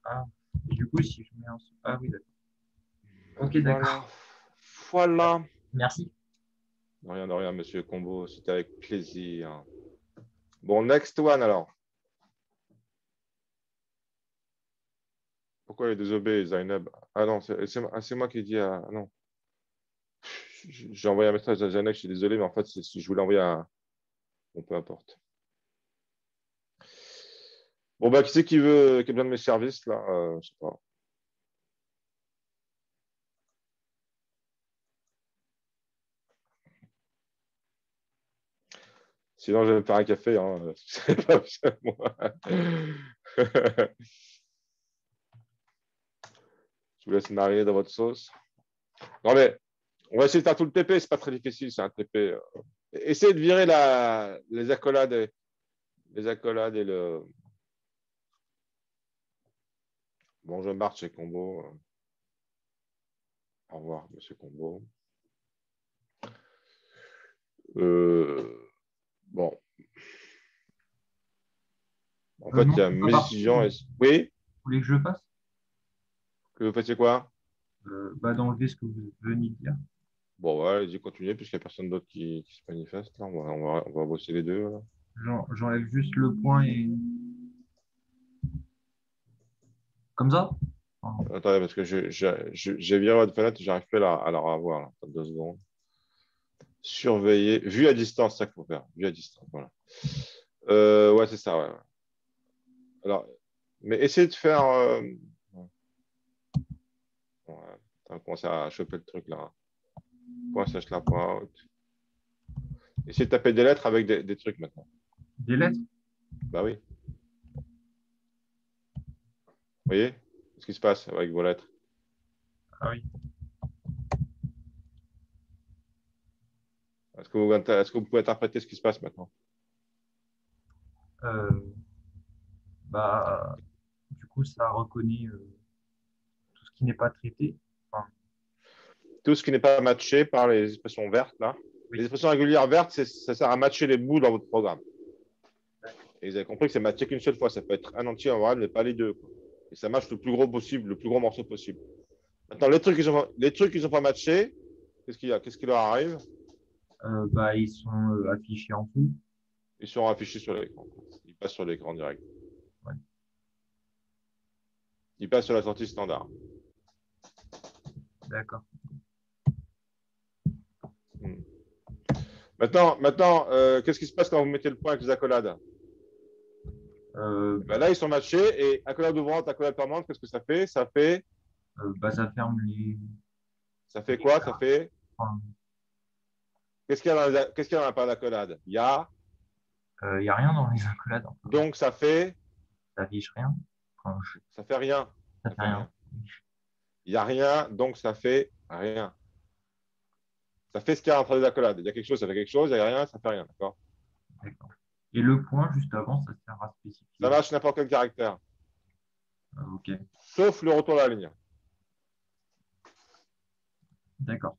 ah. Et du coup, si je mets un. Ah oui, d'accord. Ok, Voilà. d'accord. Voilà. Merci. De rien, monsieur Combo. C'était avec plaisir. Bon, next one alors. Pourquoi il est désobé, Zainab? Ah non, c'est moi qui dis. Ah non. J'ai envoyé un message à Zainab, je suis désolé, mais en fait, je voulais envoyer un. Bon, peu importe. Bon, bah, qui c'est qui a besoin de mes services, là? Je sais pas. Sinon, je vais me faire un café. Hein. C'est pas besoin de moi. Je vous laisse mariner dans votre sauce. Non, mais on va essayer de faire tout le TP. C'est pas très difficile, c'est un TP. Essayez de virer les accolades et le. Bon, je marche chez Combo. Au revoir, monsieur Combo. Bon. En fait, il Non, y a c'est pas mes parti. étudiants. Vous Oui, voulez que je fasse? que vous fassiez quoi? Bah, d'enlever ce que vous venez de dire. Bon, ouais, allez-y, continuez, puisqu'il n'y a personne d'autre qui se manifeste. Là. On va bosser les deux. Là. J'enlève juste le point et comme ça? Enfin, Attendez, parce que j'ai viré votre fenêtre, j'arrive plus à la revoir. Là. Attends 2 secondes. Surveiller. Vue à distance, c'est ça qu'il faut faire. Vue à distance, voilà. Ouais, c'est ça, ouais. Alors, mais essayez de faire. Ouais, on commence à choper le truc là. Point slash là, point out. Essayez de taper des lettres avec des trucs maintenant. des lettres? Bah oui. Vous voyez ce qui se passe avec vos lettres? Ah oui. Est-ce que vous pouvez interpréter ce qui se passe maintenant? Euh, Bah, du coup, ça reconnaît tout ce qui n'est pas traité. Enfin, Tout ce qui n'est pas matché par les expressions vertes là. Les oui. expressions régulières vertes, ça sert à matcher les bouts dans votre programme. Et vous avez compris que c'est matché qu'une seule fois. Ça peut être un entier en variable, mais pas les deux. Quoi. Et ça matche le plus gros possible, le plus gros morceau possible. Maintenant, les trucs qui sont pas matchés, qu'est-ce qu'il y a? Qu'est-ce qui leur arrive? Bah, ils sont affichés en dessous. Ils seront affichés sur l'écran. Ils passent sur l'écran direct. Ouais. Ils passent sur la sortie standard. D'accord. Hmm. Maintenant, qu'est-ce qui se passe quand vous mettez le point avec les accolades? Ben là, Bah, ils sont matchés et accolade ouvrante, accolade fermante, qu'est-ce que ça fait? bah, ça ferme Ça fait les quoi? Ça fait. enfin, Qu'est-ce qu'il y a qu'est-ce qu'il y a dans la part d'accolade? Il y a. y a rien dans les accolades. Enfin, Donc, ça fait. ça affiche rien. Enfin, Ça fait rien. ça Ça fait fait rien. rien. Il n'y a rien, donc ça fait rien. Ça fait ce qu'il y a entre les accolades. Il y a quelque chose, ça fait quelque chose. Il n'y a rien, ça fait rien. D'accord? D'accord. Et le point juste avant, ça sert à Ça spécifier. marche n'importe quel caractère, Ok. sauf le retour de la ligne. D'accord.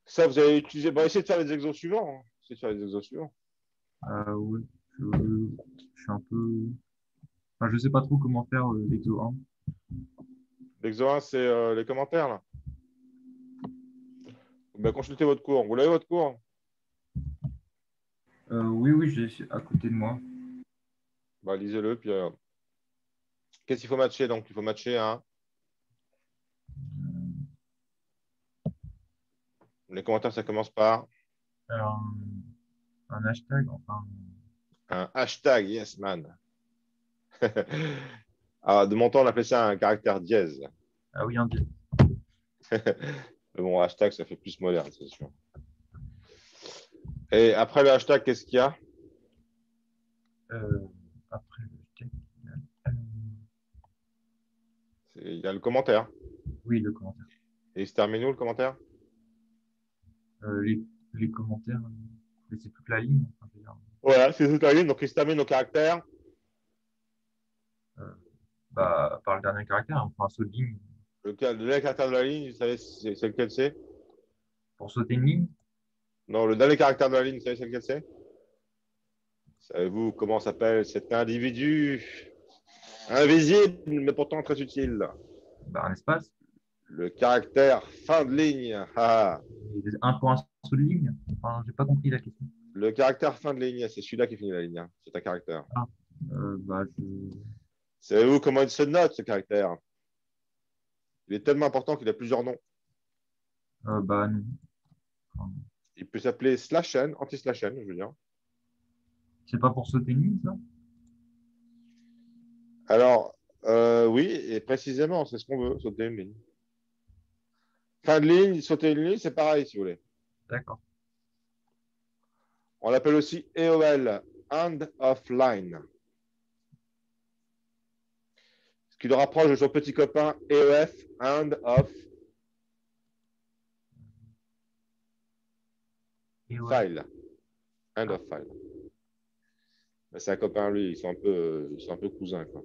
Ça, vous allez utiliser. Bon, essayez de faire les exos suivants. Hein. Essayez de faire les exos suivants. Oui. Je suis un peu. Enfin, je sais pas trop comment faire l'exo 1. L'exo 1, c'est les commentaires. Là. Ben, consultez votre cours. Vous l'avez votre cours? Oui, oui, j'ai à côté de moi. Ben, lisez-le. Puis, qu'est-ce qu'il faut matcher? Donc, il faut matcher un. Les commentaires, ça commence par Alors, un hashtag, enfin. un hashtag. Yes, man. Alors, de mon temps, on appelait ça un caractère dièse. Ah oui, un div. Mais bon, hashtag, ça fait plus moderne, c'est sûr. Et après le hashtag, qu'est-ce qu'il y a? Après le hashtag, Il y a le commentaire. oui, le commentaire. Et il se termine où, le commentaire? Euh, les, les commentaires, c'est toute la ligne. Enfin, je veux dire, Voilà, c'est toute la ligne. Donc, il se termine au caractère. euh, bah, par le dernier caractère, on prend un saut de ligne. Le dernier caractère de la ligne, vous savez, c'est lequel c'est? Pour sauter une ligne, Non, le dernier caractère de la ligne, vous savez, c'est lequel c'est? Savez-vous comment s'appelle cet individu invisible, mais pourtant très utile? bah, un espace, Le caractère fin de ligne. Ah. et un pour un saut de ligne. Enfin, j'ai pas compris la question. Le caractère fin de ligne, c'est celui-là qui finit la ligne. Hein. C'est un caractère. Ah, bah, Savez-vous comment il se note, ce caractère? Il est tellement important qu'il a plusieurs noms. bah non. Enfin, Il peut s'appeler slash n, anti-slash n, je veux dire. C'est pas pour sauter une ligne, ça? Alors, oui, et précisément, c'est ce qu'on veut, sauter une ligne. Fin de ligne, sauter une ligne, c'est pareil, si vous voulez. D'accord. On l'appelle aussi EOL, End of Line. Ce qui le rapproche de son petit copain EOF, End of Et ouais. File. End of File. Mais c'est un copain, lui, ils sont un peu cousins, quoi.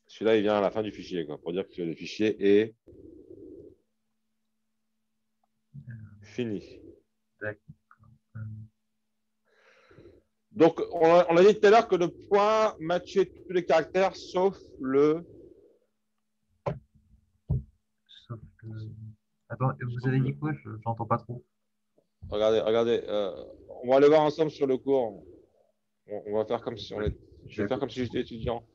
Celui-là, il vient à la fin du fichier, quoi, pour dire que le fichier est fini. D'accord. Donc, on a dit tout à l'heure que le point matchait tous les caractères sauf le. Sauf que... Attends, vous avez dit quoi? J'entends pas trop. Regardez, on va aller voir ensemble sur le cours. On va faire comme si on Ouais. est. Je vais faire comme si j'étais étudiant.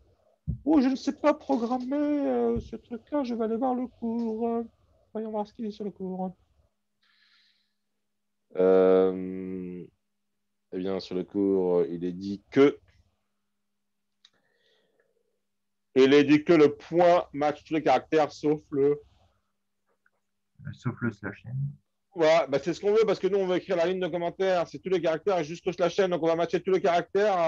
Oh, je ne sais pas programmer ce truc-là, je vais aller voir le cours. Voyons voir ce qu'il est sur le cours. Eh bien, sur le cours, il est dit que. Il est dit que le point match tous les caractères sauf le. Sauf le slash n. Voilà, bah c'est ce qu'on veut parce que nous, on veut écrire la ligne de commentaire. C'est tous les caractères jusqu'au slash n. Donc, on va matcher tous les caractères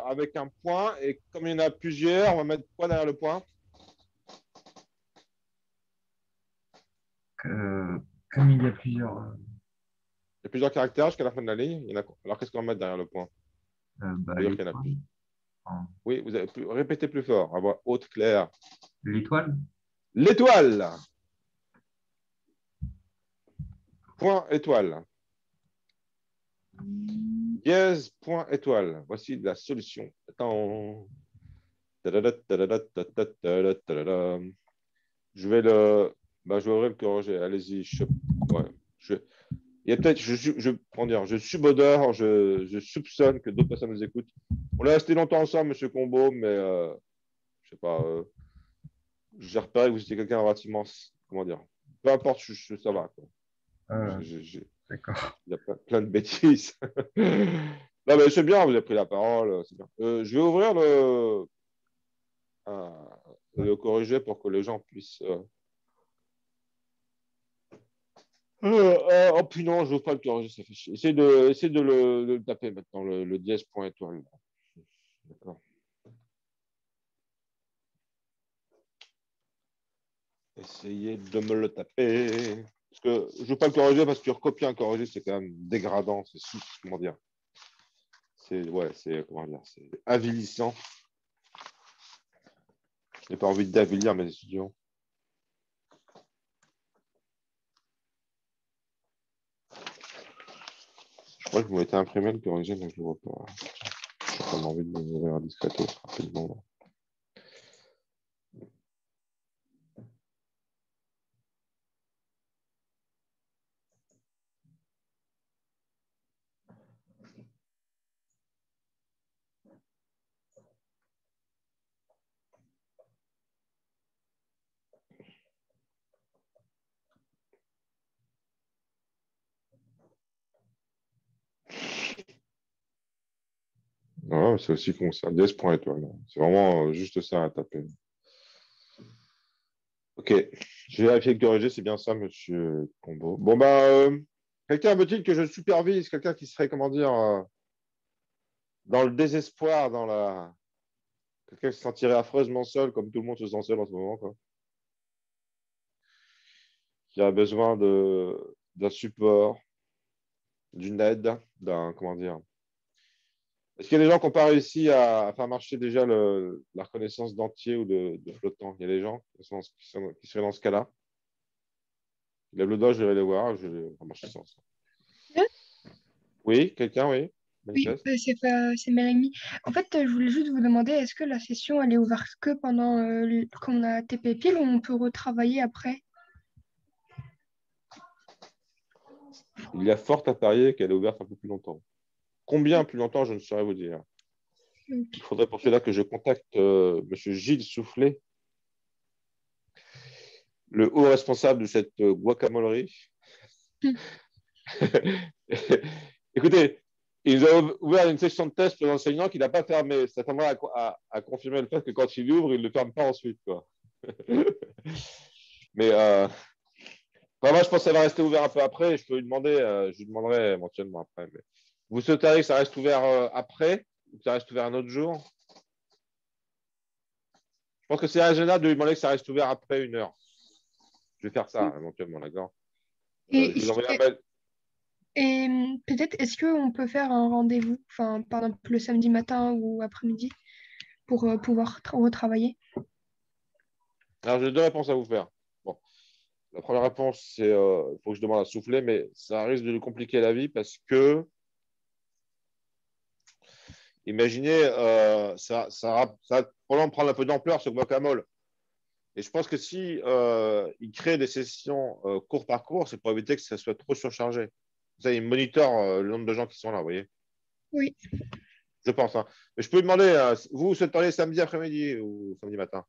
avec un point. Et comme il y en a plusieurs, on va mettre quoi derrière le point? Comme il y a plusieurs. Il y a plusieurs caractères jusqu'à la fin de la ligne. Alors, qu'est-ce qu'on va mettre derrière le point? Bah, C'est-à-dire qu'il y en a l'étoile. plus. Enfin, Oui, vous avez répétez plus fort, à voix haute, claire. l'étoile. L'étoile. Point étoile. Dièse, point étoile. Voici la solution. Attends. Je vais le. Bah, je vais ouvrir le corriger. Allez-y. Ouais. Il y a peut-être. Comment dire, je subodore, je soupçonne que d'autres personnes nous écoutent. On est resté longtemps ensemble, monsieur Combo, mais je sais pas. J'ai repéré que vous étiez quelqu'un relativement. Comment dire? Peu importe, ça va. Quoi. D'accord. Il y a plein de bêtises. Non, mais c'est bien, vous avez pris la parole. C'est bien. Je vais ouvrir le corriger pour que les gens puissent. Oh, puis non, je veux pas le corriger, ça fait chier. Essayez de le taper maintenant, le dièse point étoile. D'accord. Essayez de me le taper. Parce que je ne veux pas le corriger parce que recopier un corriger, c'est quand même dégradant. C'est comment dire. Comment dire, c'est avilissant. Je n'ai pas envie d'avilir mes étudiants. Je crois que vous m'avez imprimé le corrigé, mais je ne le vois pas. J'ai pas envie de m'ouvrir discrètement rapidement. Ouais, c'est aussi con ça. Dièse point étoile. C'est vraiment juste ça à taper. Ok, je vais vérifier le corrigé, c'est bien ça, monsieur Combo. Bon, bah, quelqu'un veut-il que je supervise? Quelqu'un qui serait, comment dire, dans le désespoir, quelqu'un qui se sentirait affreusement seul, comme tout le monde se sent seul en ce moment, quoi. Qui a besoin d'un support, d'une aide, comment dire. Est-ce qu'il y a des gens qui n'ont pas réussi à faire marcher déjà la reconnaissance d'entier ou de flottant? Il y a des gens qui seraient dans ce cas-là? Lève le doigt, je vais les voir, je vais faire marcher ça ensemble. Oui, quelqu'un, oui, Oui, manifeste. c'est Mélanie. En fait, je voulais juste vous demander, est-ce que la session, elle est ouverte que pendant quand on a TP pile ou on peut retravailler après? Il y a fort à parier qu'elle est ouverte un peu plus longtemps. Combien plus longtemps, je ne saurais vous dire. Il faudrait pour cela que je contacte M. Gilles Soufflet, le haut responsable de cette guacamolerie. Écoutez, Ils ont ouvert une session de test pour l'enseignant qu'il n'a pas fermé. Ça tendrait à confirmer le fait que quand il ouvre, il ne le ferme pas ensuite, quoi. Mais enfin, moi, je pense que ça va rester ouvert un peu après. Je peux lui demander, je lui demanderai éventuellement après. Mais vous souhaiteriez que ça reste ouvert après ou que ça reste ouvert un autre jour? Je pense que c'est raisonnable de lui demander que ça reste ouvert après 1 heure. Je vais faire ça éventuellement, d'accord? Et, Je vais vous envoyer un mail. et peut-être, est-ce qu'on peut faire un rendez-vous, enfin, par exemple, le samedi matin ou après-midi, pour pouvoir retravailler? Alors, j'ai 2 réponses à vous faire. Bon, la première réponse, c'est il faut que je demande à souffler, mais ça risque de lui compliquer la vie parce que, imaginez, ça va probablement prendre un peu d'ampleur ce guacamole. Et je pense que si il crée des sessions cours par cours, c'est pour éviter que ça soit trop surchargé. Ça, il monitor le nombre de gens qui sont là, vous voyez. Oui. Je pense. Hein. Mais je peux vous demander, vous souhaiteriez samedi après-midi ou samedi matin?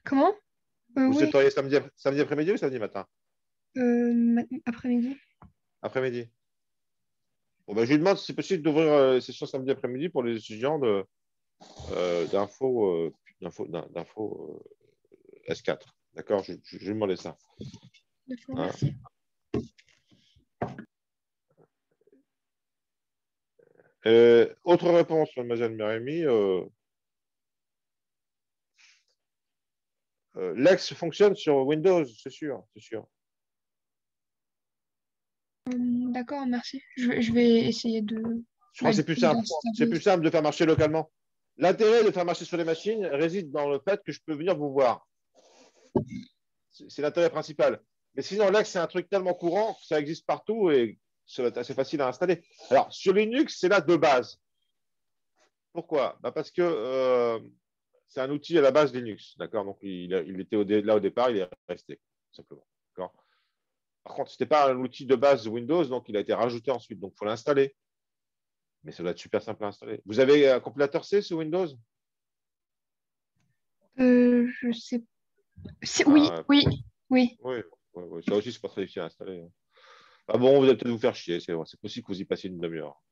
Comment? Vous Oui, souhaiteriez samedi après-midi ou samedi matin? après-midi. Après-midi. Bon, ben, je lui demande si c'est possible d'ouvrir session samedi après-midi pour les étudiants d'info S4. D'accord, je vais demander ça. D'accord, Hein. merci. Autre réponse, mademoiselle Mérémy. Lex fonctionne sur Windows, c'est sûr, c'est sûr. D'accord, merci. Je vais essayer Je crois que c'est plus simple. C'est d'installer. plus simple de faire marcher localement. L'intérêt de faire marcher sur les machines réside dans le fait que je peux venir vous voir. C'est l'intérêt principal. Mais sinon, Lex, c'est un truc tellement courant que ça existe partout et ça va être assez facile à installer. Alors, sur Linux, c'est là de base. Pourquoi? Bah parce que c'est un outil à la base Linux. D'accord. Donc, il était là au départ, il est resté, simplement. D'accord. Par contre, ce n'était pas un outil de base Windows, donc il a été rajouté ensuite. Donc, il faut l'installer. Mais ça doit être super simple à installer. Vous avez un compilateur C sur Windows? Je sais. Oui, Ah, oui, oui. oui, oui, oui. Ça aussi, c'est pas très difficile à installer. Hein. Ah bon, vous allez peut-être vous faire chier, c'est vrai. C'est possible que vous y passiez une demi-heure.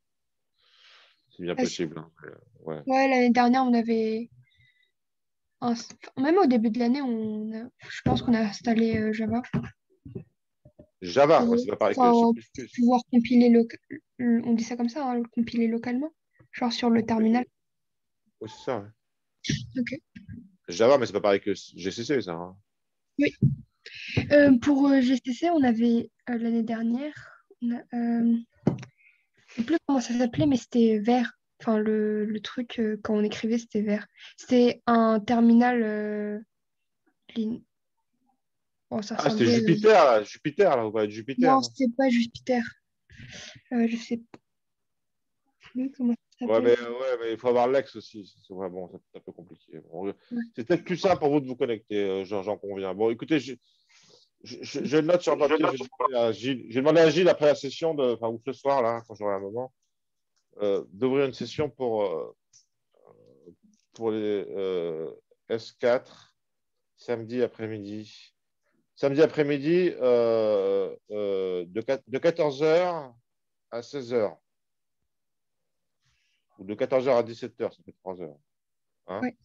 C'est bien Parce- possible. Hein. Ouais. Ouais, l'année dernière, on avait. Même au début de l'année, je pense qu'on a installé Java Java, pour, ouais, c'est pas pareil que C++. enfin, pour pouvoir compiler on dit ça comme ça, hein, le compiler localement, genre sur le Oui, terminal. oui, c'est ça. Ouais. Ok. Java, mais c'est pas pareil que GCC, ça. Hein. Oui. Pour GCC, on avait l'année dernière, je sais plus comment ça s'appelait, mais c'était vert. Enfin, le truc, quand on écrivait, c'était vert. C'était un terminal. Lin- Oh, ça Ah, c'était ressemblait. Jupiter, là. Jupiter, là. Vous parlez de Jupiter, Non, non? c'était pas Jupiter. Je sais plus comment ça Ouais, s'appelle. mais il faut avoir Lex aussi. C'est vraiment c'est un peu compliqué. Bon, Ouais. c'est peut-être plus simple pour vous de vous connecter, j'en conviens. Bon, écoutez, je note sur papier. J'ai demandé à Gilles après la session, enfin, ou ce soir, là, quand j'aurai un moment, d'ouvrir une session pour les S4 samedi après-midi. Samedi après-midi, de 14h à 16h. Ou de 14h à 17h, ça fait 3 heures. Hein. Ouais.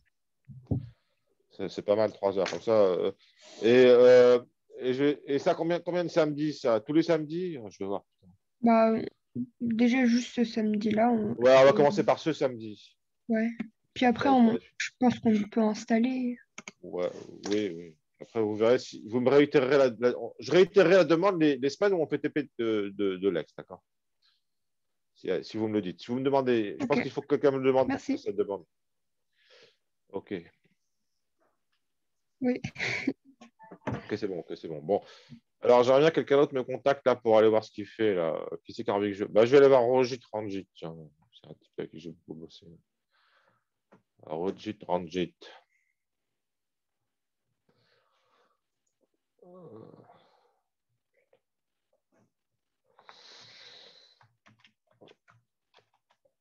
C'est pas mal, 3 heures. Comme ça, et, euh, et ça, combien de samedis, ça? Tous les samedis? Je vais voir. Bah, déjà, juste ce samedi-là, Ouais, on va commencer par ce samedi. ouais. Puis après, Ouais, pour je pense qu'on peut installer. ouais, oui, oui. Après, vous verrez si vous me réitérerez je réitérerai la demande les semaines où on fait TP de l'ex, d'accord? Si vous me le dites. Si vous me demandez, je pense Ok, qu'il faut que quelqu'un me le demande pour faire merci. cette demande. OK. Oui. OK, c'est bon, OK, c'est bon. Bon. Alors, j'aimerais bien que quelqu'un d'autre me contacte là pour aller voir ce qu'il fait là. Qui c'est qui a envie que je. Bah, je vais aller voir Rojit Ranjit. Tiens, c'est un type avec qui j'ai beaucoup bossé. Rojit Ranjit.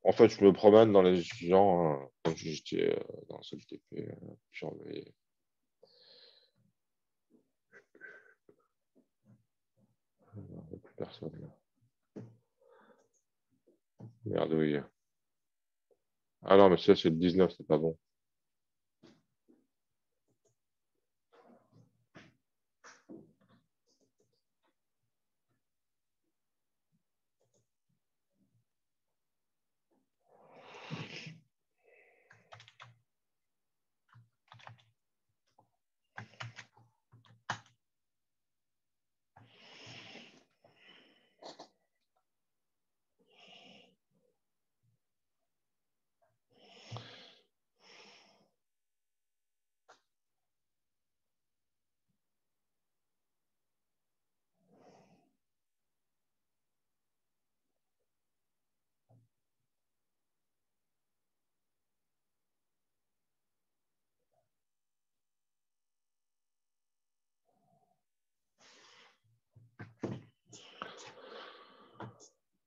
En fait, je me promène dans les gens, comme j'étais dans ce TP, puis il n'y a plus personne là. Merdouille. Ah non, mais ça, c'est le 19, c'est pas bon.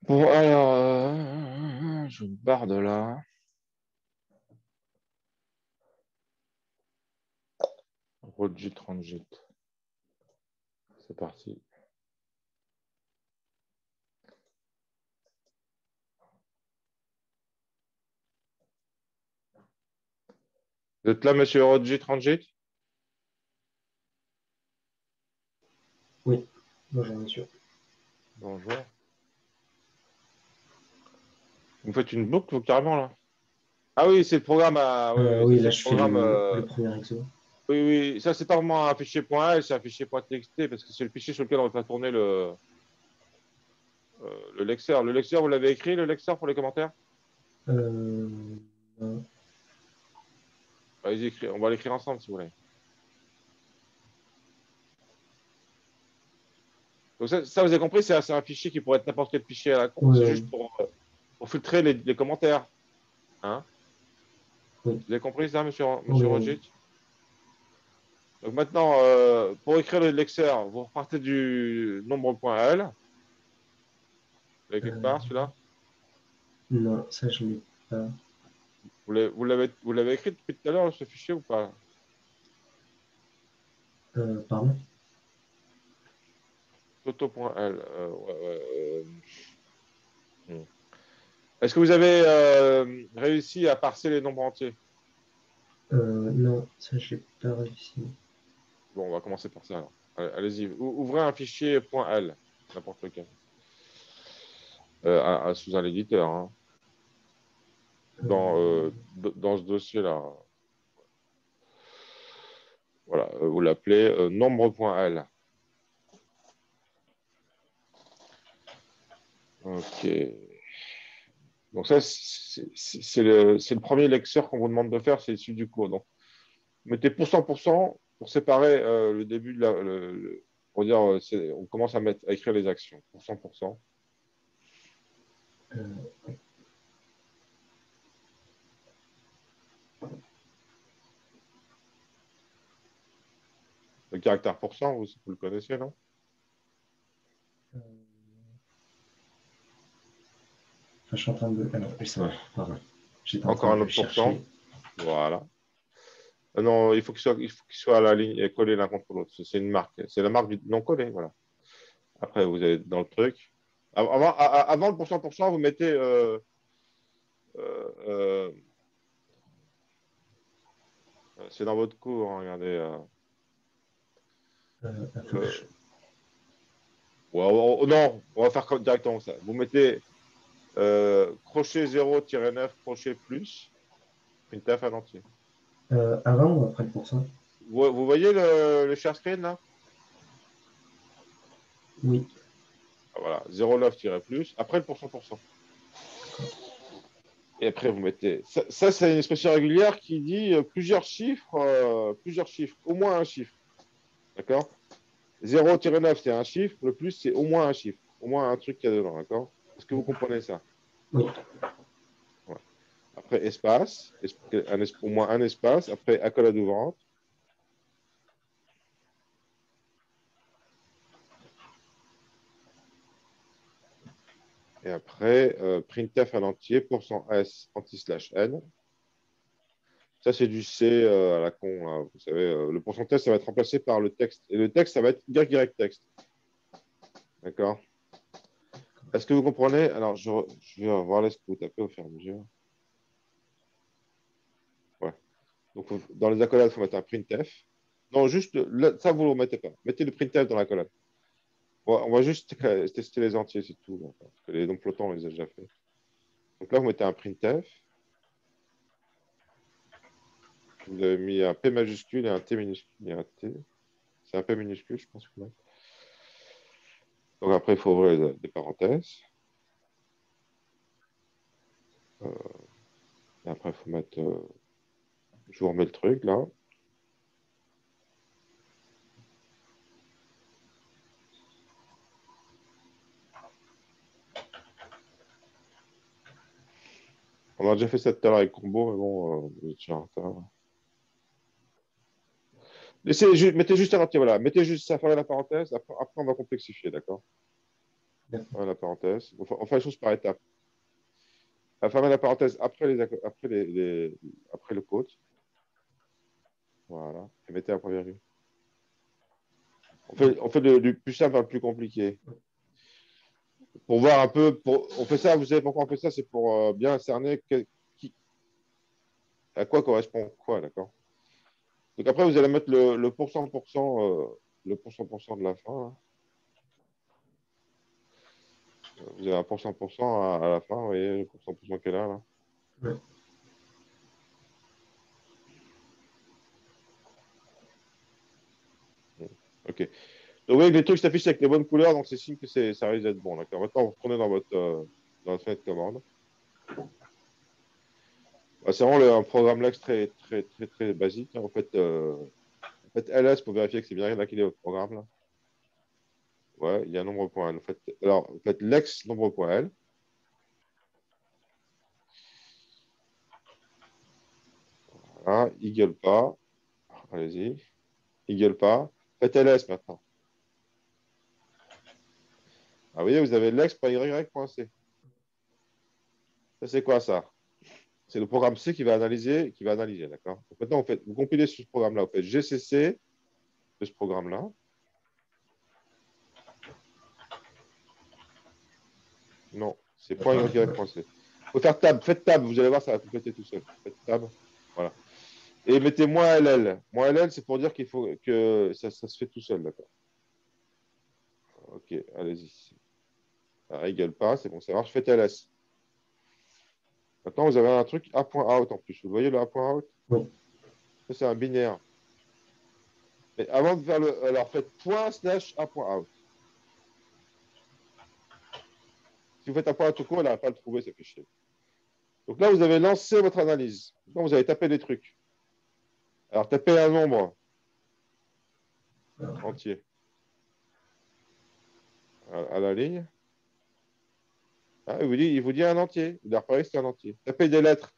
Bon, alors, je me barre de là. Road 30 gîtes. C'est parti. Vous êtes là, monsieur Road 30 gîtes? Oui, bonjour monsieur. Bonjour. Vous faites une boucle, vous, carrément, là? Ah oui, c'est le programme. Oui, ça, là c'est le je fais programme. le premier exo. Oui, oui, ça, c'est pas vraiment un fichier .l, c'est un fichier .txt, parce que c'est le fichier sur lequel on va faire tourner le Lexer. Le Lexer, vous l'avez écrit, le Lexer, pour les commentaires? Non. Allez-y, on va l'écrire ensemble, si vous voulez. Donc ça, vous avez compris, c'est un fichier qui pourrait être n'importe quel fichier à la con. Oui, C'est oui. juste pour filtrer les commentaires. Hein? Oui. Vous avez compris ça, monsieur Oui, Rogic? Donc maintenant, pour écrire le Lexer, vous repartez du nombre.l. Vous l'avez quelque part, celui-là? Non, ça je l'ai pas. Vous l'avez écrit depuis tout à l'heure, ce fichier, ou pas? Pardon? Toto.l. Est-ce que vous avez réussi à parser les nombres entiers? Non, ça j'ai pas réussi. Bon, on va commencer par ça alors. Allez-y, ouvrez un fichier .l, n'importe lequel. Sous un éditeur, hein. Dans ce dossier-là. Voilà, vous l'appelez nombre.l. OK. Donc ça, c'est le premier lecteur qu'on vous demande de faire, c'est issu du cours. Donc, mettez % pour séparer le début de pour dire, on commence à écrire les actions. %. Le caractère %, vous le connaissez, non? Enfin, je suis en train de. Alors, ça va, pardon. J'étais en Encore train un de autre chercher. %. Voilà. Non, il faut qu'il soit à la ligne collé l'un contre l'autre. C'est une marque. C'est la marque du non collé. Voilà. Après, vous êtes dans le truc. Avant le %, vous mettez c'est dans votre cours, hein, regardez. Non, on va faire directement ça. Vous mettez crochet 0-9, crochet plus, printf à l'entier. Avant ou après le pourcent? Vous voyez le share screen là? Oui. Voilà, 0,9-plus, après le %. Et après, vous mettez. Ça c'est une expression régulière qui dit plusieurs chiffres, au moins un chiffre. D'accord? 0-9, c'est un chiffre, le plus, c'est au moins un chiffre. Au moins un truc qu'il y a dedans, d'accord? Est-ce que vous comprenez ça? Oui. Ouais. Après, espace, au moins un espace. Après, accolade ouvrante. Et après, printf à l'entier, %s anti/n. Ça, c'est du C à la con, là. Vous savez, le pourcentage, ça va être remplacé par le texte. Et le texte, ça va être Y texte. D'accord? Est-ce que vous comprenez? Alors, je vais voir là ce que vous tapez au fur et à mesure. Ouais. Donc, dans les accolades, il faut mettre un printf. Non, juste, ça, vous ne le mettez pas. Mettez le printf dans l'accolade. On va juste tester les entiers, c'est tout. Parce que les nombres flottants, on les a déjà fait. Donc là, vous mettez un printf. Vous avez mis un P majuscule et un T minuscule et un T. C'est un P minuscule, je pense. Donc après, il faut ouvrir des parenthèses. Et après, il faut mettre... je vous remets le truc, là. On a déjà fait ça tout à l'heure avec Combo, mais bon, vous êtes déjà en retard. Mettez juste un entier, voilà. Mettez juste ça, fermez la parenthèse. Après, on va complexifier, d'accord? Fermez la parenthèse. On fait les choses par étapes. Fermez la parenthèse après, après le code. Voilà. Et mettez un point virgule. On fait du plus simple à le plus compliqué. Pour voir un peu, on fait ça, vous savez pourquoi on fait ça? C'est pour bien cerner à quoi correspond quoi, d'accord? Donc après, vous allez mettre le pourcent de la fin. Là. Vous avez un pourcent à la fin, vous voyez, le pourcent qu'elle a là. Ouais. Ok. Donc vous voyez que les trucs s'affichent avec les bonnes couleurs, donc c'est signe que ça risque d'être bon, d'accord? Maintenant, vous retournez dans votre fenêtre commande. Bah, c'est vraiment un programme Lex très basique. Hein. En fait, ls pour vérifier que c'est bien là qu'il est au programme. Là. Ouais, il y a un nombre.l. Vous faites lex nombre.l. Voilà, il gueule pas. Allez-y. Il gueule pas. Faites ls maintenant. Ah, vous voyez, vous avez lex.y.c. Ça, c'est quoi ça? C'est le programme C qui va analyser, d'accord? Donc maintenant, vous compilez sur ce programme-là. Vous faites GCC de ce programme-là. Non, c'est .y.c. Il faut faire tab. Faites tab, vous allez voir, ça va compléter tout seul. Faites tab. Voilà. Et mettez -ll. -ll, c'est pour dire qu'il faut que ça se fait tout seul, d'accord? Ok, allez-y. Ça régale pas, c'est bon, ça marche. Faites ls. Maintenant, vous avez un truc A.out en plus. Vous voyez le A.out? Oui. Ça, c'est un binaire. Mais avant de faire le. Alors, faites ./A.out. Si vous faites un point tout court, elle n'arrive pas à le trouver, ça fait chier. Donc là, vous avez lancé votre analyse. Maintenant, vous avez tapé des trucs. Alors, tapez un nombre entier à la ligne. Ah, il vous dit un entier. Il a repéré que c'est un entier. Tapez des lettres.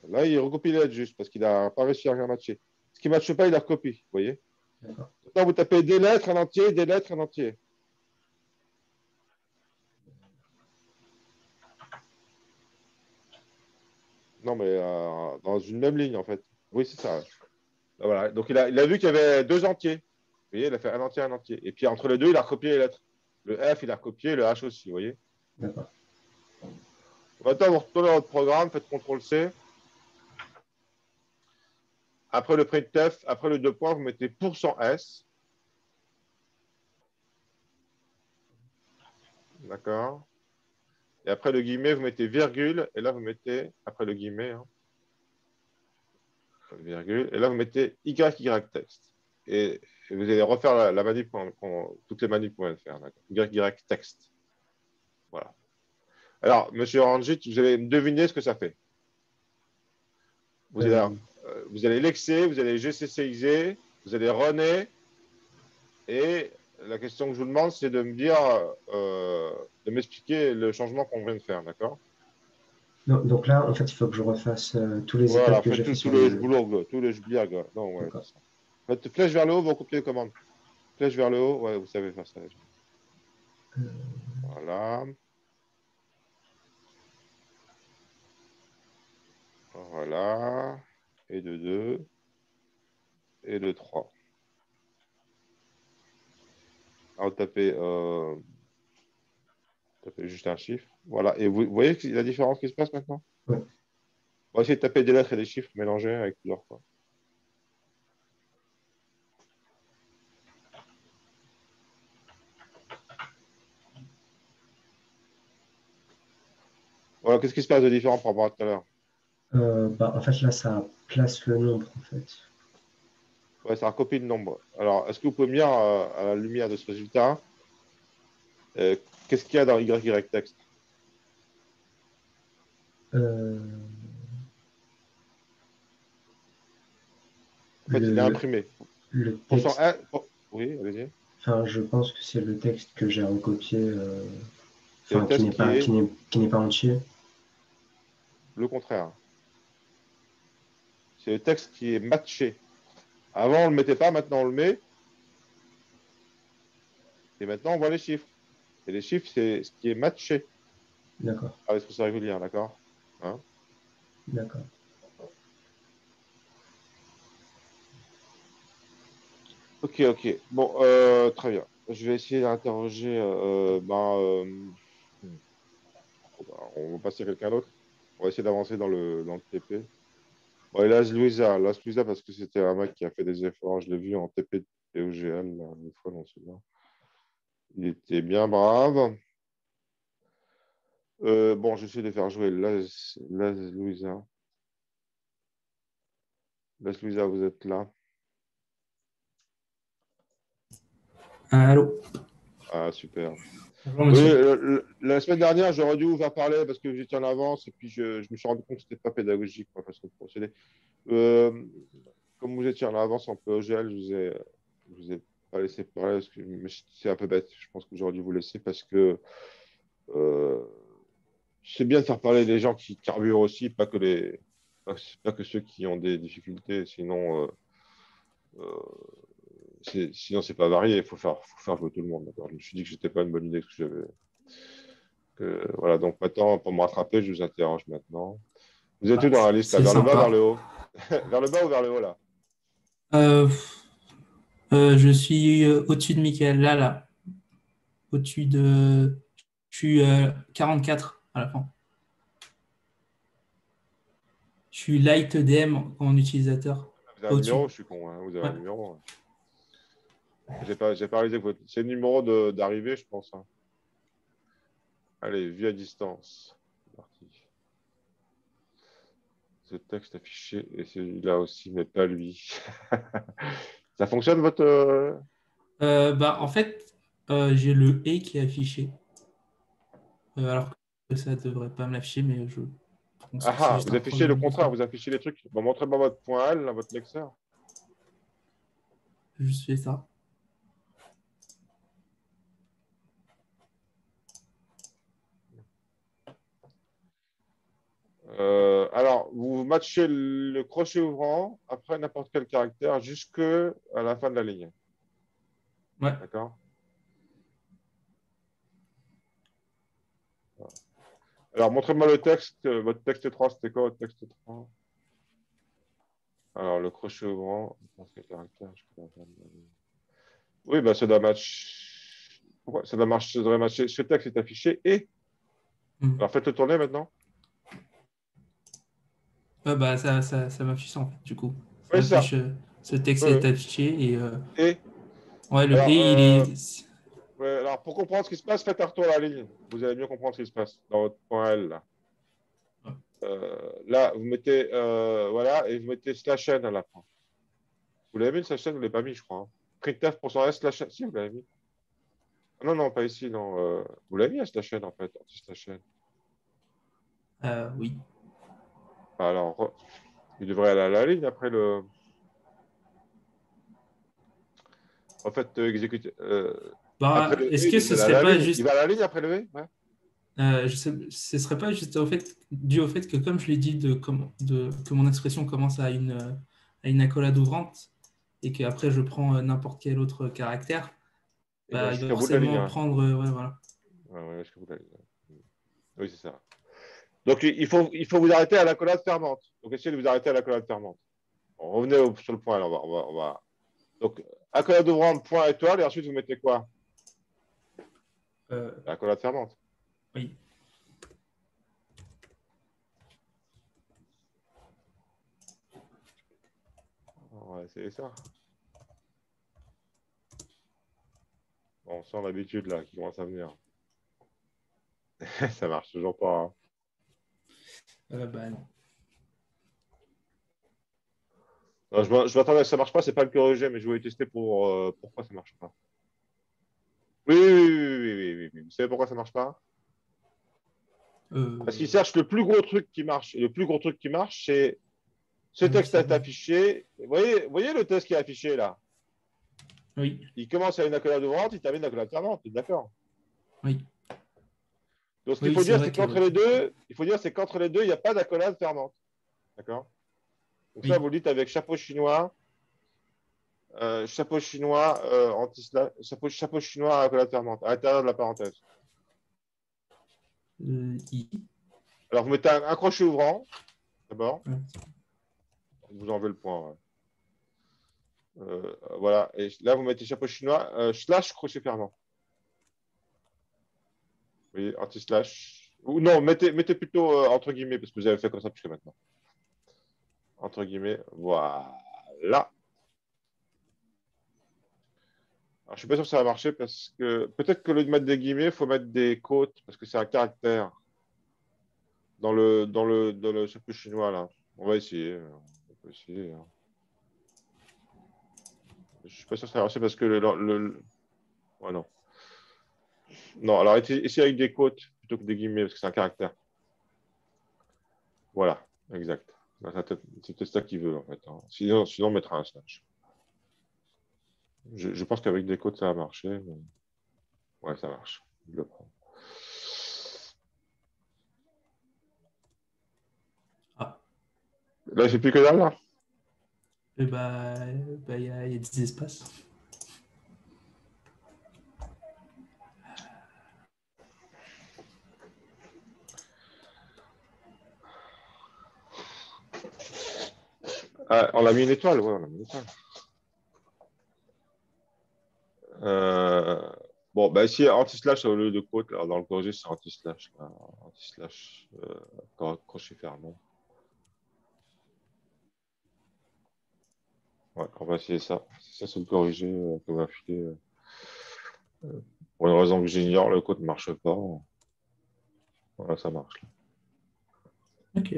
Là, il recopie les lettres juste parce qu'il n'a pas réussi à rien matcher. Ce qui ne matche pas, il a recopie. Vous voyez? Maintenant, vous tapez des lettres, un entier, des lettres, un entier. Non, mais dans une même ligne, en fait. Oui, c'est ça. Voilà. Donc, il a vu qu'il y avait deux entiers. Vous voyez, il a fait un entier, un entier. Et puis, entre les deux, il a recopié les lettres. Le F, il a recopié, le H aussi, vous voyez. D'accord. Maintenant, vous retournez dans votre programme, faites CTRL-C. Après le printf, après le deux points, vous mettez %S. D'accord. Et après le guillemet, vous mettez virgule. Et là, vous mettez, après le guillemet, hein, virgule. Et là, vous mettez YY texte. Et vous allez refaire la manip, toutes les manips qu'on vient de faire. YY texte. Voilà. Alors, monsieur Ranjit, vous allez deviner ce que ça fait. Vous allez lexer, vous allez GCCiser, vous allez runner. Et la question que je vous demande, c'est de me dire, de m'expliquer le changement qu'on vient de faire, d'accord? Donc là, en fait, il faut que je refasse tous les Voilà, étapes que faites j'ai fait tout sur le le. jblurg, tout le jblirg. Non, ouais, c'est D'accord. ça. Faites flèche vers le haut, vous copiez les commandes. Flèche vers le haut, ouais, vous savez faire ça. Voilà. Voilà. Et de 2. Et de 3. Alors, tapez juste un chiffre. Voilà. Et vous voyez la différence qui se passe maintenant? Oui. On va essayer de taper des lettres et des chiffres mélangés avec plusieurs fois. Voilà, qu'est-ce qui se passe de différent par rapport à tout à l'heure? En fait, là, ça place le nombre, en fait. Ouais, ça recopie le nombre. Alors, est-ce que vous pouvez me dire, à la lumière de ce résultat, euh, qu'est-ce qu'il y a dans YY texte? Euh, En fait, il est le, imprimé. le Pourcent texte, 1. Oui, allez-y. enfin, je pense que c'est le texte que j'ai recopié, C'est le enfin, test qui est qui n'est pas entier. le contraire. C'est le texte qui est matché. Avant, on ne le mettait pas, maintenant on le met. Et maintenant, on voit les chiffres. Et les chiffres, c'est ce qui est matché. D'accord, Ah, est-ce que c'est régulier, d'accord? Hein? d'accord. Ok, ok. Bon, très bien. Je vais essayer d'interroger. On va passer à quelqu'un d'autre. On va essayer d'avancer dans le TP. Bon, et Las Louisa, parce que c'était un mec qui a fait des efforts. Je l'ai vu en TP de POGL, là, une fois, on se souvient. Il était bien brave. Bon, j'essaie de faire jouer Las Louisa. Las Louisa, vous êtes là. Allô. Ah, super. Bonjour, Oui, monsieur. la semaine dernière, j'aurais dû vous faire parler parce que j'étais en avance et puis je me suis rendu compte que ce n'était pas pédagogique, ma façon de procéder. Euh, Comme vous étiez en avance en POGL, je vous ai pas laissé parler parce que c'est un peu bête. Je pense que j'aurais dû vous laisser parce que euh, c'est bien de faire parler les gens qui carburent aussi, pas que ceux qui ont des difficultés. Sinon, c'est pas varié. Il faut faire jouer tout le monde. D'accord. Je me suis dit que c'était pas une bonne idée voilà. Donc maintenant, pour me rattraper, je vous interroge maintenant. Vous êtes où dans la liste, là? C'est Vers le bas, vers sympa. le haut? Vers le bas ou vers le haut, là? Euh, je suis au-dessus de Michael, là. Au-dessus de. Je suis 44 à la fin. Je suis light DM en utilisateur. Vous avez un numéro, Au-dessus. je suis con, hein. Vous avez Ouais. un numéro, hein. J'ai pas réalisé que c'est le numéro d'arrivée, je pense, hein. Allez, vue à distance. C'est parti. Ce texte affiché et celui-là aussi, mais pas lui. Ça fonctionne votre. En fait, j'ai le E qui est affiché. Alors que ça devrait pas me l'afficher, mais je pense que c'est Ah, juste vous un affichez le problème de contraire, code. vous affichez les trucs. Bon, montrez-moi votre point L, là, votre Lexer. Je juste fais ça. Alors, vous matchez le crochet ouvrant après n'importe quel caractère jusqu'à la fin de la ligne. Ouais. D'accord? Alors, montrez-moi le texte. Votre texte 3, c'était quoi votre texte 3? Alors, le crochet ouvrant, n'importe quel caractère jusqu'à la fin de la ligne. Oui, bah, ça doit matcher. Pourquoi? Ça devrait matcher. Ce texte est affiché et. Hmm. Alors, faites-le tourner maintenant. Ouais, ça m'affiche ça en fait, du coup. Ça Oui, c'est ça. affiche ce texte Oui, est oui. affiché et Et. ouais, le Alors, et il est. ouais, alors, pour comprendre ce qui se passe, faites un retour à la ligne. Vous allez mieux comprendre ce qui se passe dans votre point L, là. Là, vous mettez, voilà, et vous mettez slash n à la fin. Vous l'avez mis, le slash n, vous ne l'avez pas mis, je crois, hein. Printf pour son S slash n. Si, vous l'avez mis. Ah, non, non, pas ici, non. Vous l'avez mis à slash n, en fait, anti-slash n. Oui. Alors, il devrait aller à la ligne après le. En fait, exécuter. Après le Est-ce E, que il ce va à serait la pas ligne. Il juste. va à la ligne après le E? Ouais. Ce serait pas juste au fait, dû au fait que, comme je l'ai dit, que mon expression commence à une accolade ouvrante et qu'après je prends n'importe quel autre caractère, Il va il va jusqu'au bout de la ligne, forcément hein. prendre. Ouais, voilà. Ouais, ouais, jusqu'au bout de la ligne. Oui, c'est ça. Donc, il faut vous arrêter à l'accolade fermante. Donc, essayez de vous arrêter à l'accolade fermante. Bon, revenez sur le point. Là, on va. Donc, accolade ouvrante, point étoile, et ensuite, vous mettez quoi? L'accolade fermante. Oui. On va essayer ça. Bon, on sent l'habitude là qui commence à venir. Ça marche toujours pas. Hein. Non. Non, je m'attendais à que ça marche pas, c'est pas le cœur que j'ai, mais je voulais tester pour pourquoi ça marche pas. Oui. Vous savez pourquoi ça marche pas? Parce qu'il cherche le plus gros truc qui marche. Et le plus gros truc qui marche, c'est ce texte est affiché. Vous voyez le texte qui est affiché là? Oui. Il commence à une accolade ouvrante, il termine l'accolade fermante, d'accord? Oui. Donc ce qu'il faut dire, c'est qu'entre les deux, il n'y a pas d'accolade fermante. D'accord? Donc ça, vous le dites avec chapeau chinois, chapeau chinois chapeau chinois à accolade fermante, à l'intérieur de la parenthèse. Alors vous mettez un crochet ouvrant, d'abord. Vous enlevez le point. Ouais. Voilà. Et là, vous mettez chapeau chinois, slash crochet fermant. Vous voyez, anti-slash. Ou non, mettez plutôt entre guillemets, parce que vous avez fait comme ça jusqu'à maintenant. Entre guillemets, voilà. Alors, je ne suis pas sûr que ça va marcher parce que peut-être que au lieu de mettre des guillemets, il faut mettre des côtes parce que c'est un caractère dans le chapeau chinois là. On va essayer. On peut essayer. Hein. Je ne suis pas sûr que ça va marcher parce que ouais, non. Non, alors essayez avec des côtes plutôt que des guillemets parce que c'est un caractère. Voilà, exact. C'est peut-être ça qu'il veut en fait. Hein. Sinon, on mettra un slash. Je pense qu'avec des côtes, ça va marcher. Mais... ouais, ça marche. Je le prends. Ah. Là, j'ai plus que dalle, là. Il y a des espaces. Ah, on a mis une étoile, ouais, on a mis une étoile. Bon, ben si anti-slash au lieu de côte, là, dans le corrigé, c'est anti-slash. Anti-slash, crochet fermant. Ouais, on va essayer ça. C'est ça, c'est le corrigé qu'on va filer. Pour une raison que j'ignore, le code ne marche pas. Voilà, ça marche. Ok.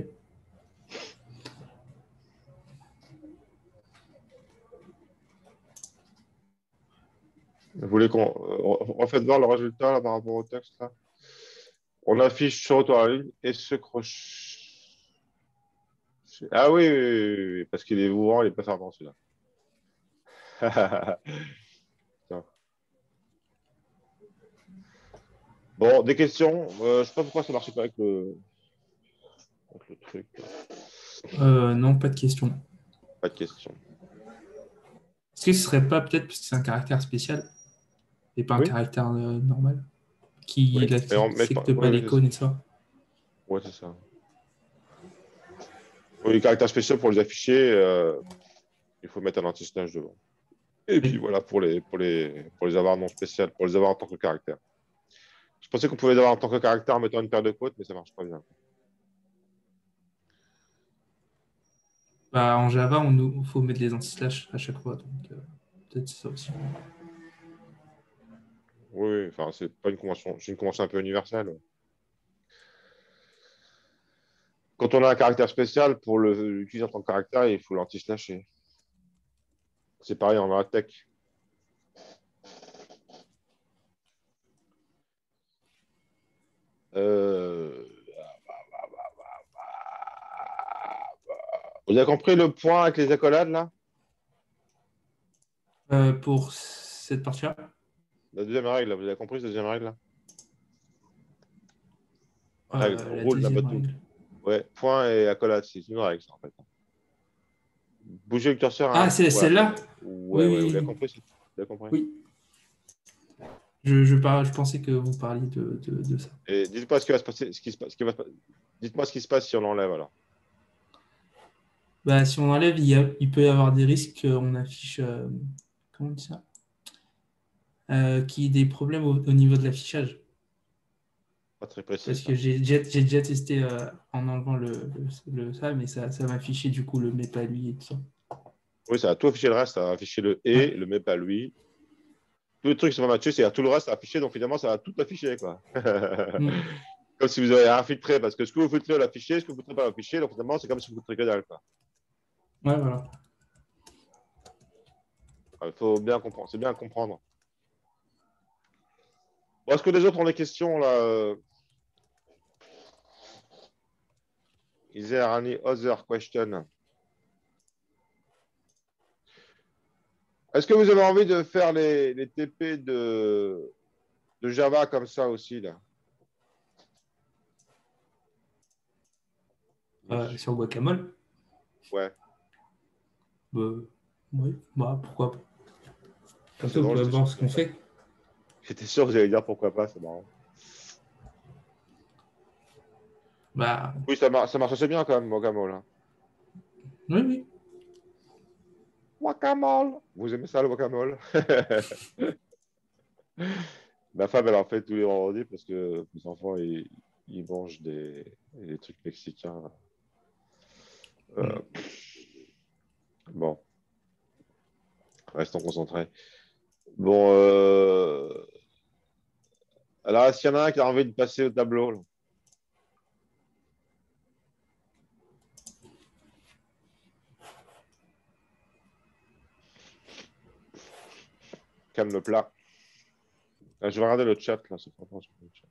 Vous voulez qu'on refait voir le résultat là, par rapport au texte là? On affiche sur retour à la ligne et ce crochet. Ah oui, parce qu'il est ouvrant, il n'est pas fermant celui-là. Bon, des questions? Je ne sais pas pourquoi ça ne marchait pas avec le truc. Non, pas de question. Pas de questions. Est-ce que ce serait pas peut-être parce que c'est un caractère spécial et pas un caractère normal qui n'accepte pas les cônes et ça? Ouais, c'est ça. Oui, les caractères spéciaux pour les afficher, il faut mettre un anti-slash devant. Et puis voilà, pour les avoir non spéciales, pour les avoir en tant que caractère. Je pensais qu'on pouvait les avoir en tant que caractère en mettant une paire de côtes, mais ça ne marche pas bien. En Java, il faut mettre les anti-slash à chaque fois, donc peut-être c'est ça aussi. Oui, enfin, c'est pas une convention, c'est une convention un peu universelle. Quand on a un caractère spécial, pour l'utiliser en tant que caractère, il faut l'anti-slasher. C'est pareil en LaTeX. Vous avez compris le point avec les accolades, là? Pour cette partie-là? La deuxième règle, là. Vous avez compris cette deuxième règle, là? La deuxième règle. Ouais, point et accolade, c'est une règle, ça, en fait. Bougez le curseur. Ah, c'est celle-là? Ouais, oui, vous l'avez compris, vous l'avez compris? Oui. Je pensais que vous parliez de ça. Et dites-moi ce qui va se passer, dites-moi ce qui se passe si on l'enlève, alors. Si on enlève, il peut y avoir des risques qu'on affiche... comment on dit ça? Qu'il y ait des problèmes au niveau de l'affichage. Pas très précis. Parce Ça. que j'ai déjà testé en enlevant ça, mais ça m'a affiché du coup le mais pas lui et tout ça. Oui, ça a tout affiché le reste. Ça a affiché le et, le mais pas lui. Tous les trucs qui sont pas matchés, c'est tout le reste à afficher. Donc finalement, ça va tout afficher. Quoi. Mm. Comme si vous avez infiltré. Parce que ce que vous filtrez, l'afficher. Ce que vous ne filtrez pas, l'afficher. Donc finalement, c'est comme si vous filtrez que dalle. Quoi. Ouais, voilà. Il faut bien comprendre. C'est bien à comprendre. Bon, est-ce que les autres ont des questions là? Is there any other question? Est-ce que vous avez envie de faire les TP de Java comme ça aussi là? Sur Guacamole, Ouais. oui, bah, pourquoi pas. Comme C'est ça, vous drôle, pouvez voir ce qu'on fait. j'étais sûr que vous allez dire pourquoi pas, c'est marrant. Bah, Oui, ça marche assez bien quand même, Guacamole. Hein. oui, oui. Guacamole! Vous aimez ça, le guacamole? Ma femme, elle en fait tous les vendredis parce que mes enfants, ils mangent des trucs mexicains. Euh, bon, restons concentrés. Bon, alors, est-ce qu'il y en a un qui a envie de passer au tableau? Là. Calme le plat. Là, je vais regarder le chat, là, c'est franchement sur le chat.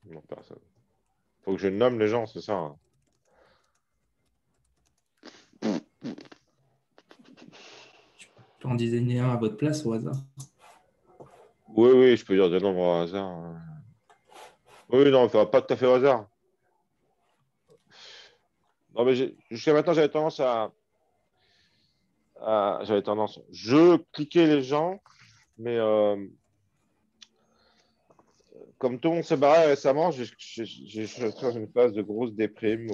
Non, personne. Faut que je nomme les gens, c'est ça. Hein. Je peux en désigner un à votre place au hasard. Oui, oui, je peux dire des nombres au hasard. Hein. Oui, non, enfin, pas tout à fait au hasard. Non, mais jusqu'à maintenant, j'avais tendance j'avais tendance. Je cliquais les gens, mais comme tout le monde s'est barré récemment, je suis dans une phase de grosse déprime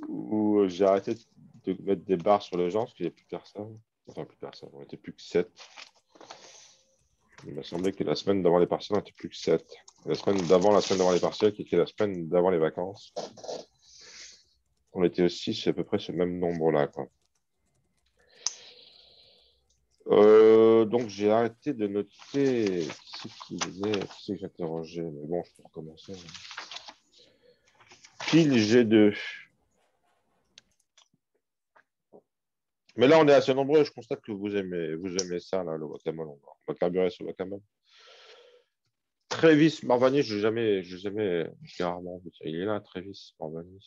où j'ai arrêté de mettre des barres sur les gens parce qu'il n'y a plus personne. Enfin, plus personne. On n'était plus que 7. Il m'a semblé que la semaine d'avant les partiels, on n'était plus que 7. La semaine d'avant, la semaine d'avant les partiels, qui était la semaine d'avant les vacances, on était aussi c'est à peu près ce même nombre-là. Quoi. Donc, j'ai arrêté de noter qui c'est que j'interrogeais. Mais bon, je peux recommencer. Pile G2. Mais là, on est assez nombreux. Je constate que vous aimez ça, là, le guacamole. On va carburer sur le guacamole. Travis Marvani, je l'ai rarement vu. Il est là, Travis Marvani.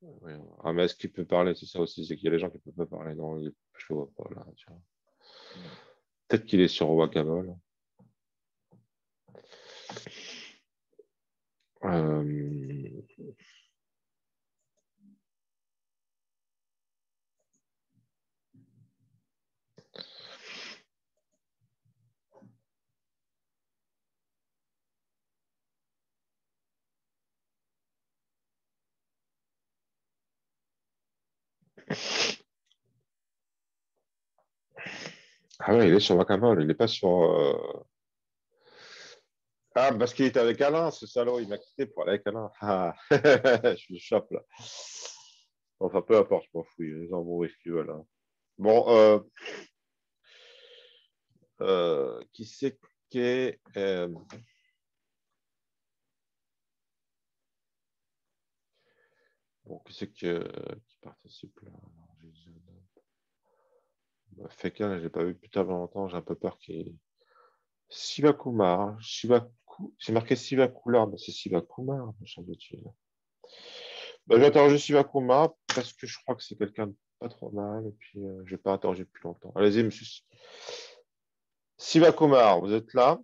Oui. Ah, mais est-ce qu'il peut parler? C'est ça aussi, c'est qu'il y a des gens qui ne peuvent pas parler. Non, je ne le vois pas là. Peut-être qu'il est sur Guacamole. Euh... Ah ouais, il est sur Guacamole, il n'est pas sur. Ah, parce qu'il était avec Alain, ce salaud, il m'a quitté pour aller avec Alain. Ah. Je suis chope là. Enfin, peu importe, je m'en fous, ils en vont ce qu'ils veulent. Hein. Bon, qui c'est qui est. Bon, qui c'est qui participe là? Feka, je n'ai pas vu plus tard longtemps, j'ai un peu peur qu'il. Sivakumar. C'est marqué Sivakumar, mais c'est Sivakumar, me semble-t-il. Bah, je vais interroger Sivakumar parce que je crois que c'est quelqu'un de pas trop mal et puis je ne vais pas interroger plus longtemps. Allez-y, monsieur. Sivakumar, vous êtes là?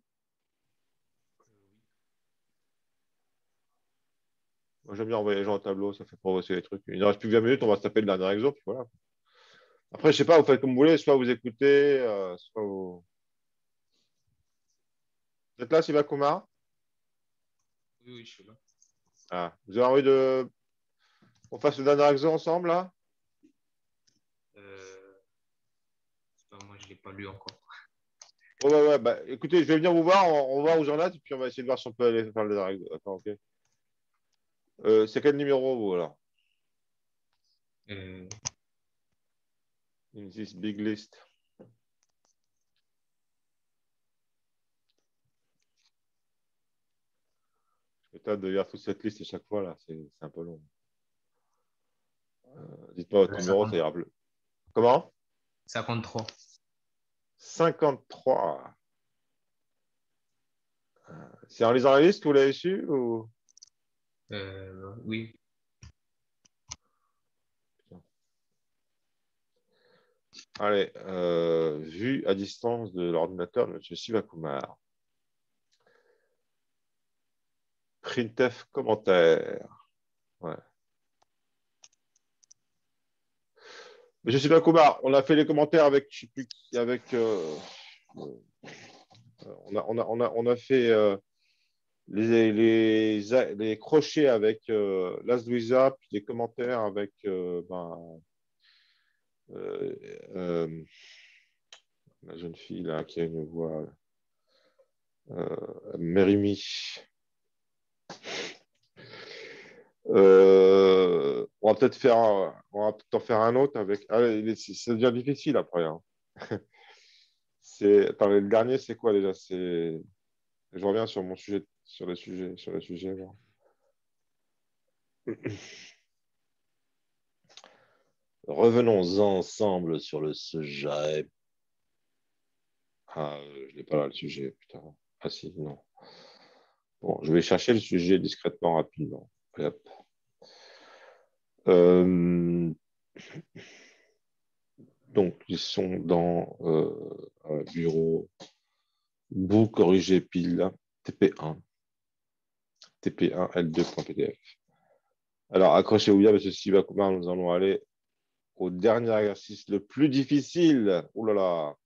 Moi, j'aime bien envoyer les gens au tableau, ça fait progresser les trucs. Il ne reste plus que 20 minutes, on va se taper le dernier exo, puis voilà. Après, je sais pas, vous faites comme vous voulez, soit vous écoutez, soit vous. Vous êtes là, Sivakumar? Oui, oui, je suis là. Ah, vous avez envie de. On fasse le dernier exo ensemble, là? Moi, je ne l'ai pas lu encore. Ouais. Bah, écoutez, je vais venir vous voir, on va voir où j'en ai, et puis on va essayer de voir si on peut aller faire le direct. Attends, ok. C'est quel numéro, vous, alors? Euh, In this big list. Je tâte de lire toute cette liste à chaque fois, là, c'est un peu long. Dites-moi votre numéro, ça ira plus. Comment? 53. 53. C'est en lisant la liste que vous l'avez su ou... Oui. Allez, vue à distance de l'ordinateur de M. Sivakumar. Printf commentaire. Ouais. M. Sivakumar, on a fait les commentaires avec, je sais plus qui, avec on a fait les crochets avec Last Louisa, puis les commentaires avec la jeune fille là qui a une voix Mérimi. On va peut-être en faire un autre avec. Ah, ça devient difficile après. Hein. Attends, le dernier, c'est quoi déjà? Je reviens sur mon sujet, sur les sujets. Là. Revenons ensemble sur le sujet. Ah, je n'ai pas là le sujet, putain. Ah si, non. Bon, je vais chercher le sujet discrètement, rapidement. Hop. Donc, ils sont dans bureau, vous corrigez pile, TP1, TP1, L2.pdf. Alors, accrochez-vous bien, parce que si va comment nous allons aller au dernier exercice, le plus difficile. Ouh là là.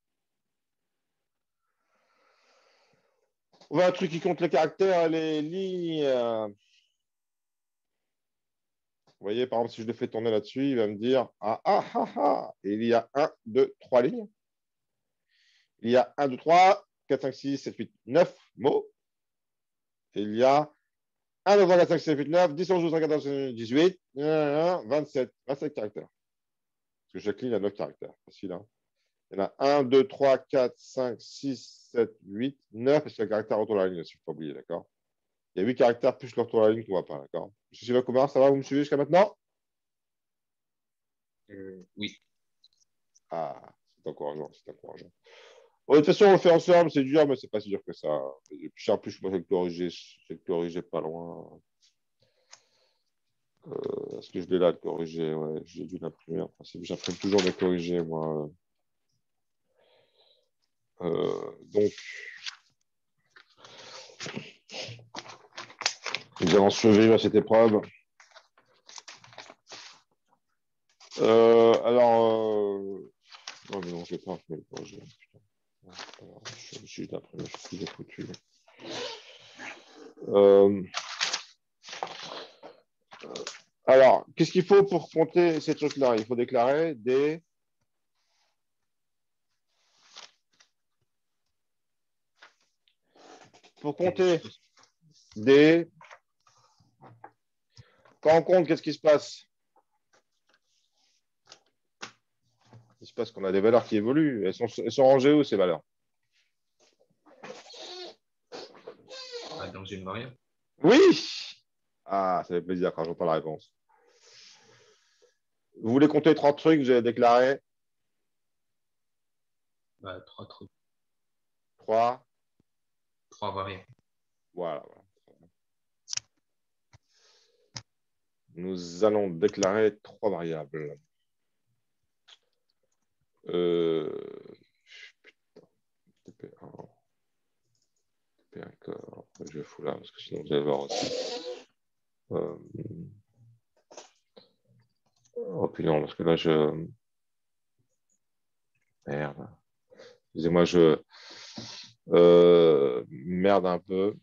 On va un truc qui compte les caractères, les lignes. Vous voyez, par exemple, si je le fais tourner là-dessus, il va me dire et il y a 1, 2, 3 lignes. Il y a 1, 2, 3, 4, 5, 6, 7, 8, 9 mots. Et il y a 1, 2, 3, 4, 5, 6, 7, 8, 9, 10, 11, 12, 13, 14, 15, 18, 27 caractères. Parce que chaque ligne a 9 caractères. Facile, hein. Il y en a 1, 2, 3, 4, 5, 6, 7, 8, 9, parce qu'il y a le caractère autour de la ligne, si il ne faut pas oublier, d'accord? Il y a 8 caractères plus le retour de la ligne qu'on ne voit pas, d'accord? Monsieur Sivakumar, ça va, vous me suivez jusqu'à maintenant? Oui. Ah, c'est encourageant, c'est encourageant. Bon, de toute façon, on le fait ensemble, c'est dur, mais c'est pas si dur que ça. Et puis, en plus, moi, j'ai le corrigé pas loin. Est-ce que je l'ai là, le corrigé? Ouais, j'ai dû l'imprimer en principe. J'imprime toujours mes corrigés, moi. Donc, nous allons survivre à cette épreuve. Non, mais non, je ne vais pas imprimer le corrigé. Je suis juste d'imprimer, je suis déjà foutu. Alors, qu'est-ce qu'il faut pour compter ces trucs-là? Il faut déclarer des... Pour compter des... Quand on compte, qu'est-ce qui se passe? Il se passe qu'on a des valeurs qui évoluent. Elles sont rangées où, ces valeurs? Dans une variable. Oui! Ah, ça fait plaisir quand j'entends la réponse. Vous voulez compter 3 trucs, vous avez déclaré 3 trucs. 3. 3 variables. Voilà. Nous allons déclarer 3 variables. Putain, TP1. TP1, je vais foutre là, parce que sinon vous allez voir aussi. Oh puis non, parce que là, Merde. Excusez-moi, merde un peu.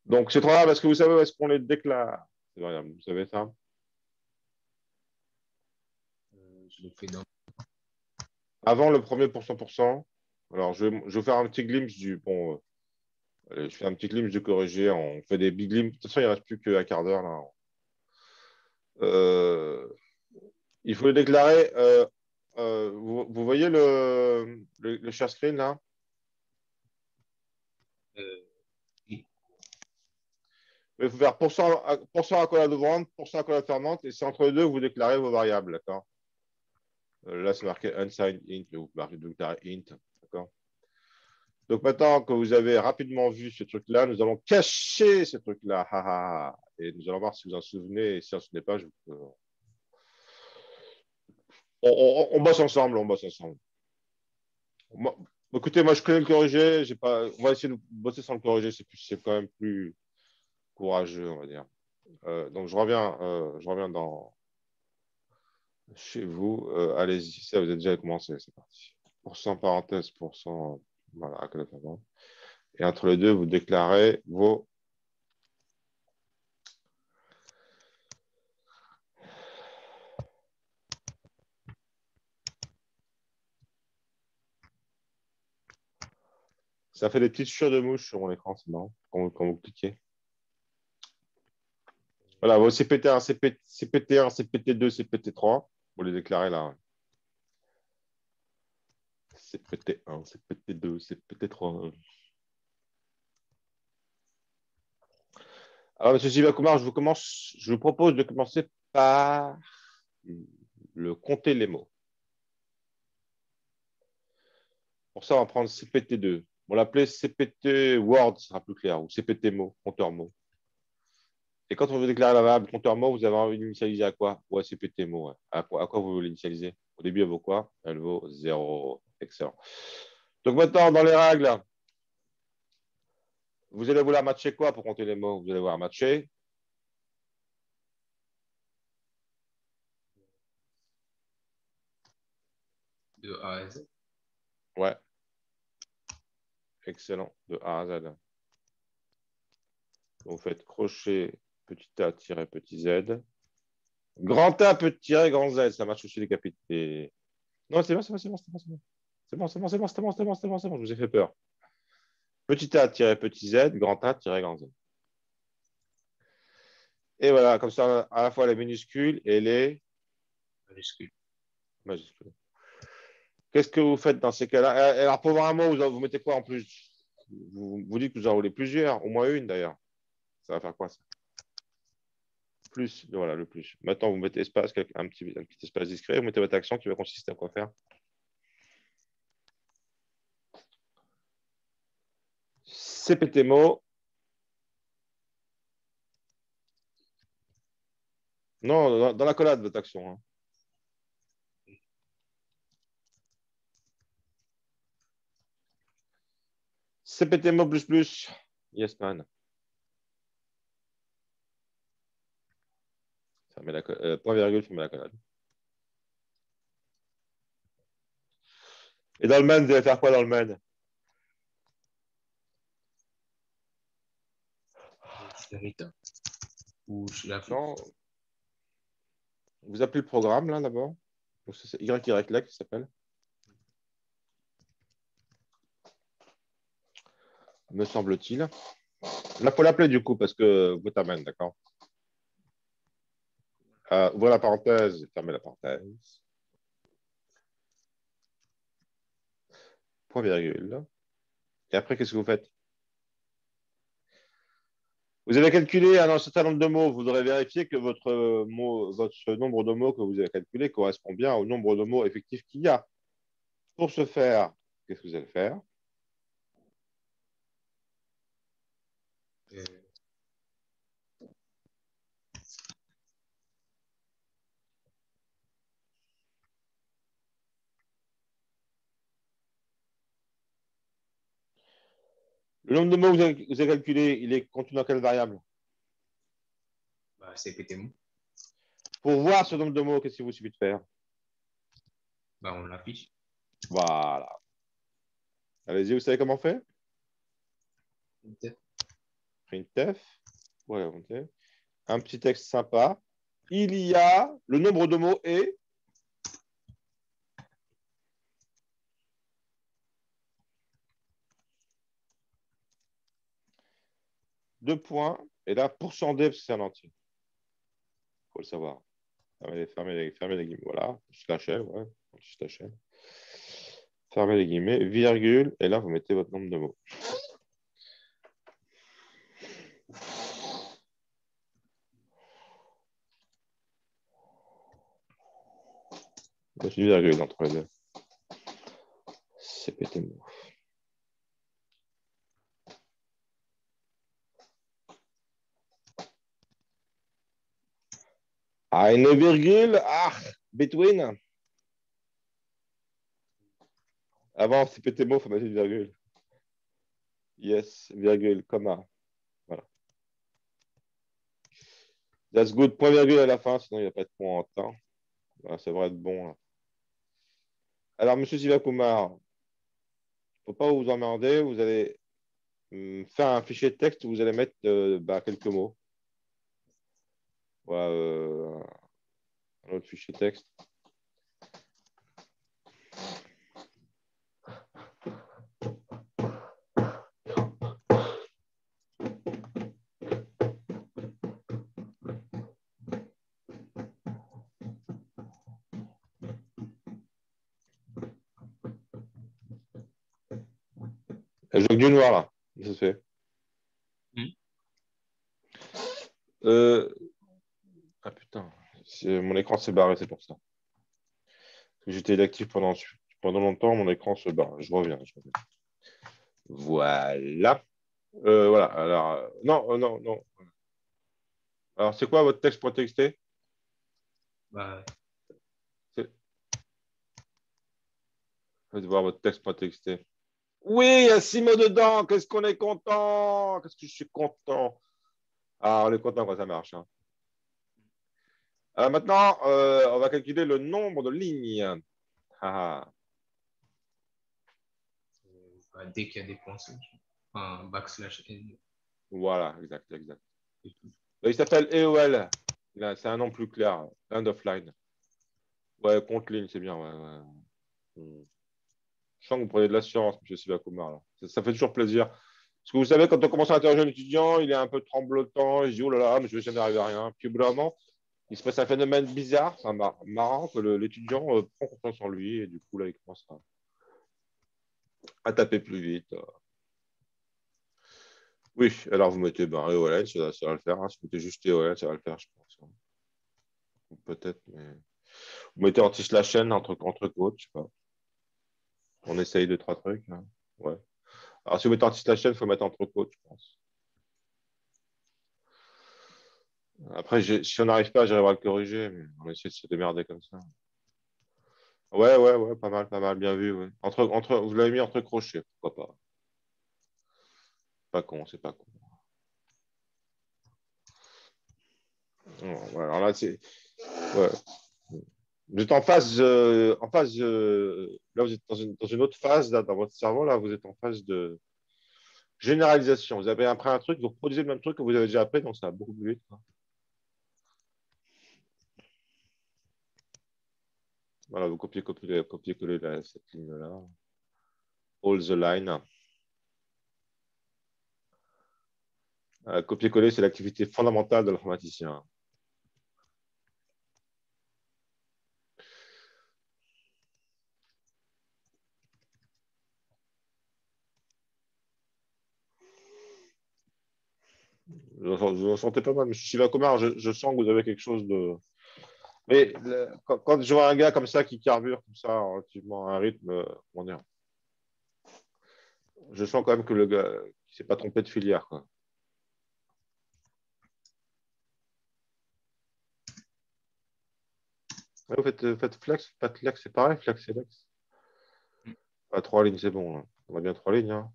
Donc, c'est trop grave, parce que vous savez où est-ce qu'on les déclare? ces variables? Vous savez ça? Je le fais dans. Avant le premier %. Alors, je vais vous faire un petit glimpse du. Bon, allez, je fais un petit glimpse du corrigé. On fait des big glimpses. De toute façon, il ne reste plus qu'un quart d'heure là. Il faut le déclarer. Vous voyez le share screen là? Oui. Il faut faire pourcent accolade ouvrante, pourcent accolade fermante, et c'est entre les deux que vous déclarez vos variables, d'accord? Là, c'est marqué unsigned int, vous déclarez int, d'accord? Donc maintenant que vous avez rapidement vu ce truc-là, nous allons cacher ce truc-là, et nous allons voir si vous en souvenez, et si vous en souvenez pas, on bosse ensemble, on bosse ensemble. Écoutez, moi je connais le corrigé, on va essayer de bosser sans le corrigé, c'est quand même plus courageux, on va dire. Donc je reviens dans chez vous. Allez-y, ça vous avez déjà commencé, c'est parti. Pourcent parenthèse, pourcent, voilà, accolade fermante. Et entre les deux, vous déclarez vos. Ça fait des petites chatures de mouche sur mon écran, c'est marrant, quand vous cliquez. Voilà, vos CPT1, CPT1, CPT2, CPT3, vous les déclarez là. CPT1, CPT2, CPT3. Alors, M. Sivakumar, je vous propose de commencer par le compter les mots. Pour ça, on va prendre CPT2. On va l'appeler CPT Word, ce sera plus clair, ou CPT mots, compteur mots. Et quand on veut déclarer la variable compteur mot, vous avez envie d'initialiser à quoi? Ouais, CPT mot. Ouais. À quoi vous voulez l'initialiser? Au début, elle vaut quoi? Elle vaut 0. Excellent. Donc maintenant, dans les règles, vous allez vouloir matcher quoi pour compter les mots? Vous allez vouloir matcher De A à Z. Ouais. Excellent. De A à Z. Donc, vous faites crochet petit a petit z. Grand A petit grand Z. Ça marche aussi les capitaux. Non, c'est bon, c'est bon, c'est bon, c'est bon, c'est bon. C'est bon, c'est bon, c'est bon, c'est bon, c'est bon, c'est bon, c'est bon. Je vous ai fait peur. Petit a petit z, grand A grand Z. Et voilà, comme ça, à la fois les minuscules et les Majuscule. majuscules. Qu'est-ce que vous faites dans ces cas-là? Alors, pour voir un mot, vous mettez quoi en plus? Vous dites que vous en voulez plusieurs, au moins une d'ailleurs. Ça va faire quoi ça? Plus, voilà, le plus. Maintenant, vous mettez espace, un petit espace discret, vous mettez votre action qui va consister à quoi faire? CPT mot. Non, dans la collade, votre action. Hein. CPT mot plus. Yes, man. Ça met point virgule, ça met la collade. Et dans le main, vous allez faire quoi dans le main? Ou je la fais. Non. Vous appelez le programme, là, d'abord. C'est YYLEC qui s'appelle. Me semble-t-il. Là, il faut l'appeler, du coup, parce que vous t'amène, d'accord? Ouvrez la parenthèse, fermez la parenthèse. Point virgule. Et après, qu'est-ce que vous faites? Vous avez calculé un certain nombre de mots. Vous devrez vérifier que votre nombre de mots que vous avez calculé correspond bien au nombre de mots effectifs qu'il y a. Pour ce faire, qu'est-ce que vous allez faire? Le nombre de mots que vous avez calculé, il est contenu dans quelle variable? Bah, CPT mot. Pour voir ce nombre de mots, qu'est-ce qu'il vous suffit de faire? Bah, on l'affiche. Voilà. Allez-y, vous savez comment on fait? Printf. Ouais, ok. un petit texte sympa. Il y a, le nombre de mots est, deux points, et là, pourcent d, c'est un entier. Il faut le savoir. Fermez les guillemets, voilà. Slash L, ouais. Slash L. Fermez les guillemets, virgule, et là, vous mettez votre nombre de mots. Une virgule entre les deux. C'est pété mot. Ah, une virgule. Ah, between. Avant, c'est pété mot, il faut mettre une virgule. Yes, virgule, comma. Voilà. That's good. Point virgule à la fin, sinon il n'y a pas de point en temps. Voilà, ça devrait être bon. Là. Alors, monsieur Sivakumar, il ne faut pas vous emmerder. Vous allez faire un fichier de texte où vous allez mettre quelques mots. Voilà, un autre fichier de texte. Je joue du noir là. Ça se fait. Ah putain, mon écran s'est barré, c'est pour ça. J'étais inactif pendant longtemps, mon écran se barre. Je reviens. Voilà. Voilà. Alors, non, non. Alors, c'est quoi votre texte pour texter? Bah, Faites voir votre texte pour texter. Oui, il y a 6 mots dedans. Qu'est-ce qu'on est content? Qu'est-ce que je suis content? Ah, on est content quand ça marche. Hein. Alors maintenant, on va calculer le nombre de lignes. Ah. dès qu'il y a des points, un backslash n. Voilà, exact. Il s'appelle EOL. C'est un nom plus clair. End of line. Ouais, compte ligne, c'est bien. Ouais. Je sens que vous prenez de l'assurance, M. Sivakumar. Là. Ça fait toujours plaisir. Parce que vous savez, quand on commence à interroger un étudiant, il est un peu tremblotant, il se dit oh là là, mais je vais jamais arriver à rien. Puis au bout d'un moment, il se passe un phénomène bizarre, marrant, que l'étudiant prend confiance en lui et du coup, là, il commence à taper plus vite. Oui, alors vous mettez EOL, ça va le faire. Hein. Si vous mettez juste EOL, ça va le faire, je pense. Hein. Peut-être, mais. Vous mettez anti-slash n entre côtes, je sais pas. On essaye 2-3 trucs. Hein. Ouais. Alors, si vous mettez anti-slash n, il faut mettre entre côtes, je pense. Après, si on n'arrive pas, j'arriverai à le corriger, mais on essaie de se démerder comme ça. Ouais, pas mal, bien vu. Ouais. Vous l'avez mis entre crochets, pourquoi pas. Pas con, c'est pas con. Ouais, alors là, c'est. Ouais. Vous êtes en phase. Là, vous êtes dans une autre phase, là, dans votre cerveau, là, vous êtes en phase de généralisation. Vous avez appris un truc, vous reproduisez le même truc que vous avez déjà appris, donc ça va beaucoup plus vite. Quoi. Voilà, vous copiez-coller cette ligne-là. All the line. Copier-coller, c'est l'activité fondamentale de l'informaticien. Vous sentez pas mal, M. Sivakumar, je sens que vous avez quelque chose de. Mais quand je vois un gars comme ça qui carbure comme ça, relativement à un rythme, comment dire, je sens quand même que le gars ne s'est pas trompé de filière. Quoi. Ouais, vous faites flex, pas de flex, c'est pareil, flex et lex. À 3 lignes, c'est bon. Là. On va bien 3 lignes. Hein.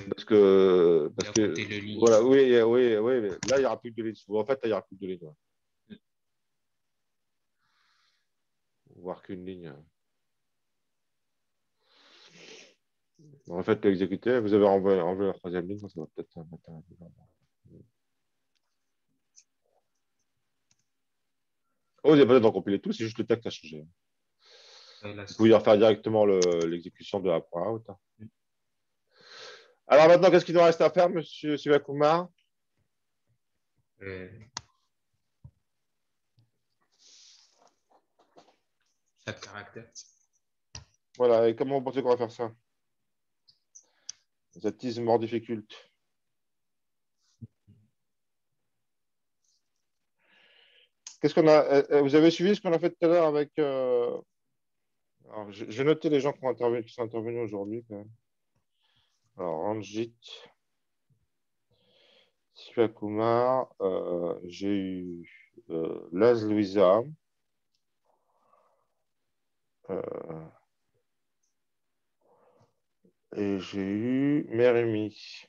Parce que voilà, oui, mais là, il n'y aura plus que 2 lignes. En fait, là, il n'y aura plus que 2 lignes. Ouais. Voire qu'une ligne. En fait, l'exécuter, vous avez enlevé la troisième ligne, ça va peut-être mettre un. Oh, vous n'avez pas besoin d'en compiler tout, c'est juste le texte à changer. Là, Vous pouvez refaire directement l'exécution de A.out. Alors maintenant, qu'est-ce qu'il nous reste à faire, monsieur Sivakumar? 4 caractères. Voilà, et comment vous pensez qu'on va faire ça? That is more difficult. Qu'est-ce qu'on a? Vous avez suivi ce qu'on a fait tout à l'heure avec. Alors, j'ai noté les gens qui sont intervenus aujourd'hui. Quand même. Alors, Ranjit, Sivakumar, j'ai eu Laz Louisa, et j'ai eu Mérémy.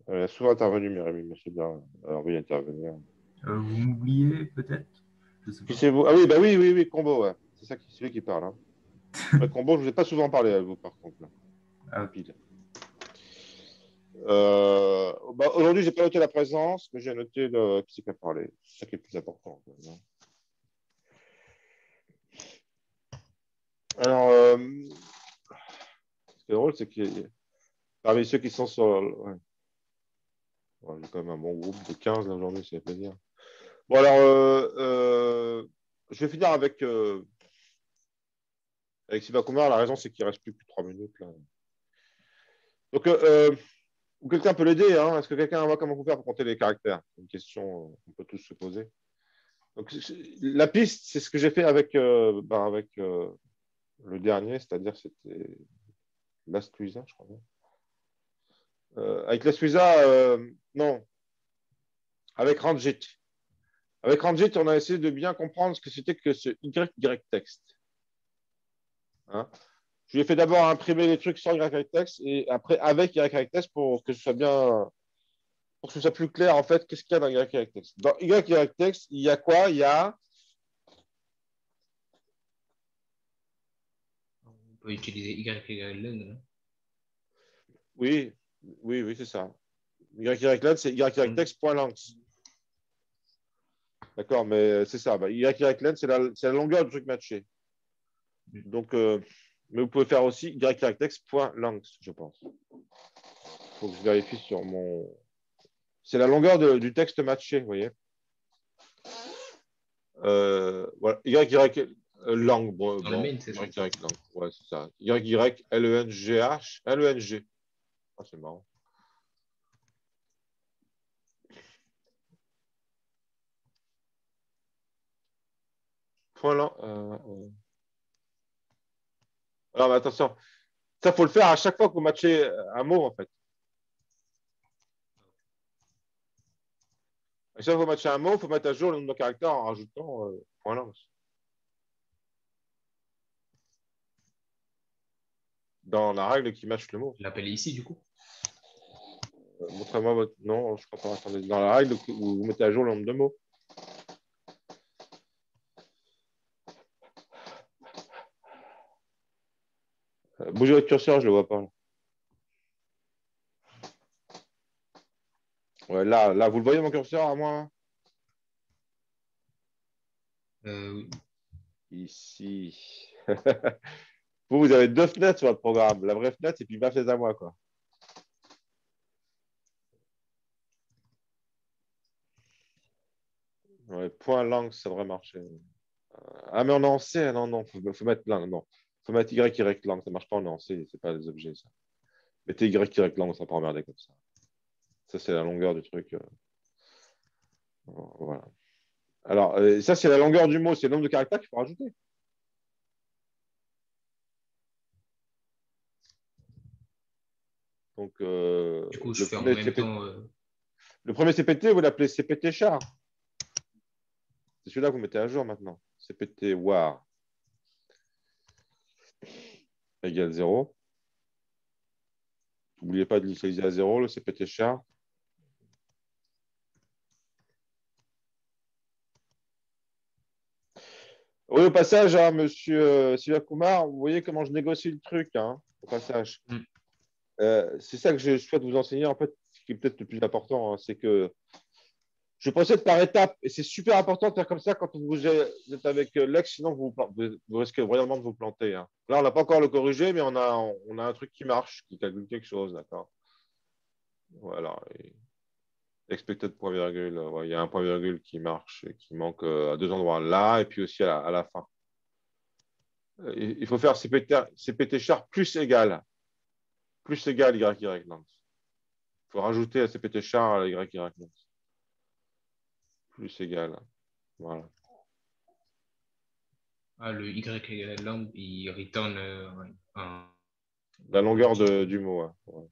Elle a souvent intervenu, Mérémy, mais c'est bien. Elle a envie d'intervenir. Vous m'oubliez peut-être? Je sais pas. Qui c'est vous? Ah oui, bah oui, Combo, ouais. C'est ça, c'est lui qui parle. Hein. Ouais, Combo, je ne vous ai pas souvent parlé à vous, par contre. Là. Ah. Pile. Bah, aujourd'hui, je n'ai pas noté la présence, mais j'ai noté qui c'est qui a parlé. C'est ça qui est le plus important. Alors, ce qui est drôle, c'est que parmi ceux qui sont sur. Ouais. Ouais, j'ai quand même un bon groupe de 15 là, aujourd'hui, ça fait plaisir. Bon, alors, je vais finir avec Sivakumar. La raison, c'est qu'il ne reste plus que 3 minutes. Là. Donc, quelqu'un peut l'aider. Hein. Est-ce que quelqu'un voit comment vous faire pour compter les caractères? C'est une question qu'on peut tous se poser. Donc, la piste, c'est ce que j'ai fait avec, le dernier, c'est-à-dire c'était Last Luisa, je crois. Avec Last Luisa, non. Avec Ranjit. Avec Ranjit, on a essayé de bien comprendre ce que c'était que ce YY texte. Hein? Je lui ai fait d'abord imprimer les trucs sans YY texte et après avec YY texte pour que ce soit bien, pour que ce soit plus clair en fait, qu'est-ce qu'il y a dans YY texte. Dans YY texte, il y a quoi? Il y a On peut utiliser YYLN. oui, c'est ça. YYLen, c'est YY texte.length. D'accord, mais c'est ça. Bah, YYLen, c'est la longueur du truc matché. Donc, mais vous pouvez faire aussi YYText.length, je pense. Il faut que je vérifie sur mon. C'est la longueur du texte matché, vous voyez. Voilà. YYLang. Bon, Dans le main, c'est ça. YYLang. Ouais, c'est ça. YYLENGH. LENG. Ah, c'est marrant. Point lang. Alors, mais attention. Ça, il faut le faire à chaque fois que vous matchez un mot, en fait. À chaque fois que vous matchez un mot, il faut mettre à jour le nombre de caractères en rajoutant point lang. Dans la règle qui matche le mot. Je l'appelle ici, du coup. Montrez-moi votre. Non, je crois pas. Attendez. Dans la règle où vous mettez à jour le nombre de mots. Bougez votre curseur, je ne le vois pas. Ouais, là, vous le voyez mon curseur à moi? Oui. Ici. Vous avez 2 fenêtres sur votre programme. La vraie fenêtre, et puis ma fenêtre à moi, quoi. Ouais, point langue, ça devrait marcher. Ah, mais on est en C, non, faut mettre langue, non. Faut mettre Y langue, ça marche pas, on est en C, c'est pas des objets, ça. Mettez Y langue, ça va pas emmerder comme ça. Ça, c'est la longueur du truc. Voilà. Alors, ça, c'est la longueur du mot, c'est le nombre de caractères qu'il faut rajouter. Donc, Du coup, je fais en même temps. Le premier CPT, vous l'appelez CPT char. C'est celui-là que vous mettez à jour maintenant. CPT war égale 0. N'oubliez pas de l'initialiser à 0, le CPT char. Oui, au passage, hein, monsieur Sivakumar, vous voyez comment je négocie le truc, hein, au passage. C'est ça que je souhaite vous enseigner, en fait, ce qui est peut-être le plus important, hein, c'est que Je procède par étapes et c'est super important de faire comme ça quand vous êtes avec l'ex, sinon vous risquez vraiment de vous planter. Hein. Là, on n'a pas encore le corrigé, mais on a un truc qui marche, qui calcule quelque chose, d'accord. Voilà. Et expected point virgule, il y a un point virgule qui marche et qui manque à deux endroits, là et puis aussi à la fin. Il faut faire CPT char plus égal YY length. Il faut rajouter à CPT char à YY length. Plus égal. Voilà. Ah, le Y lang, il return un. La longueur du mot. Hein. Ouais.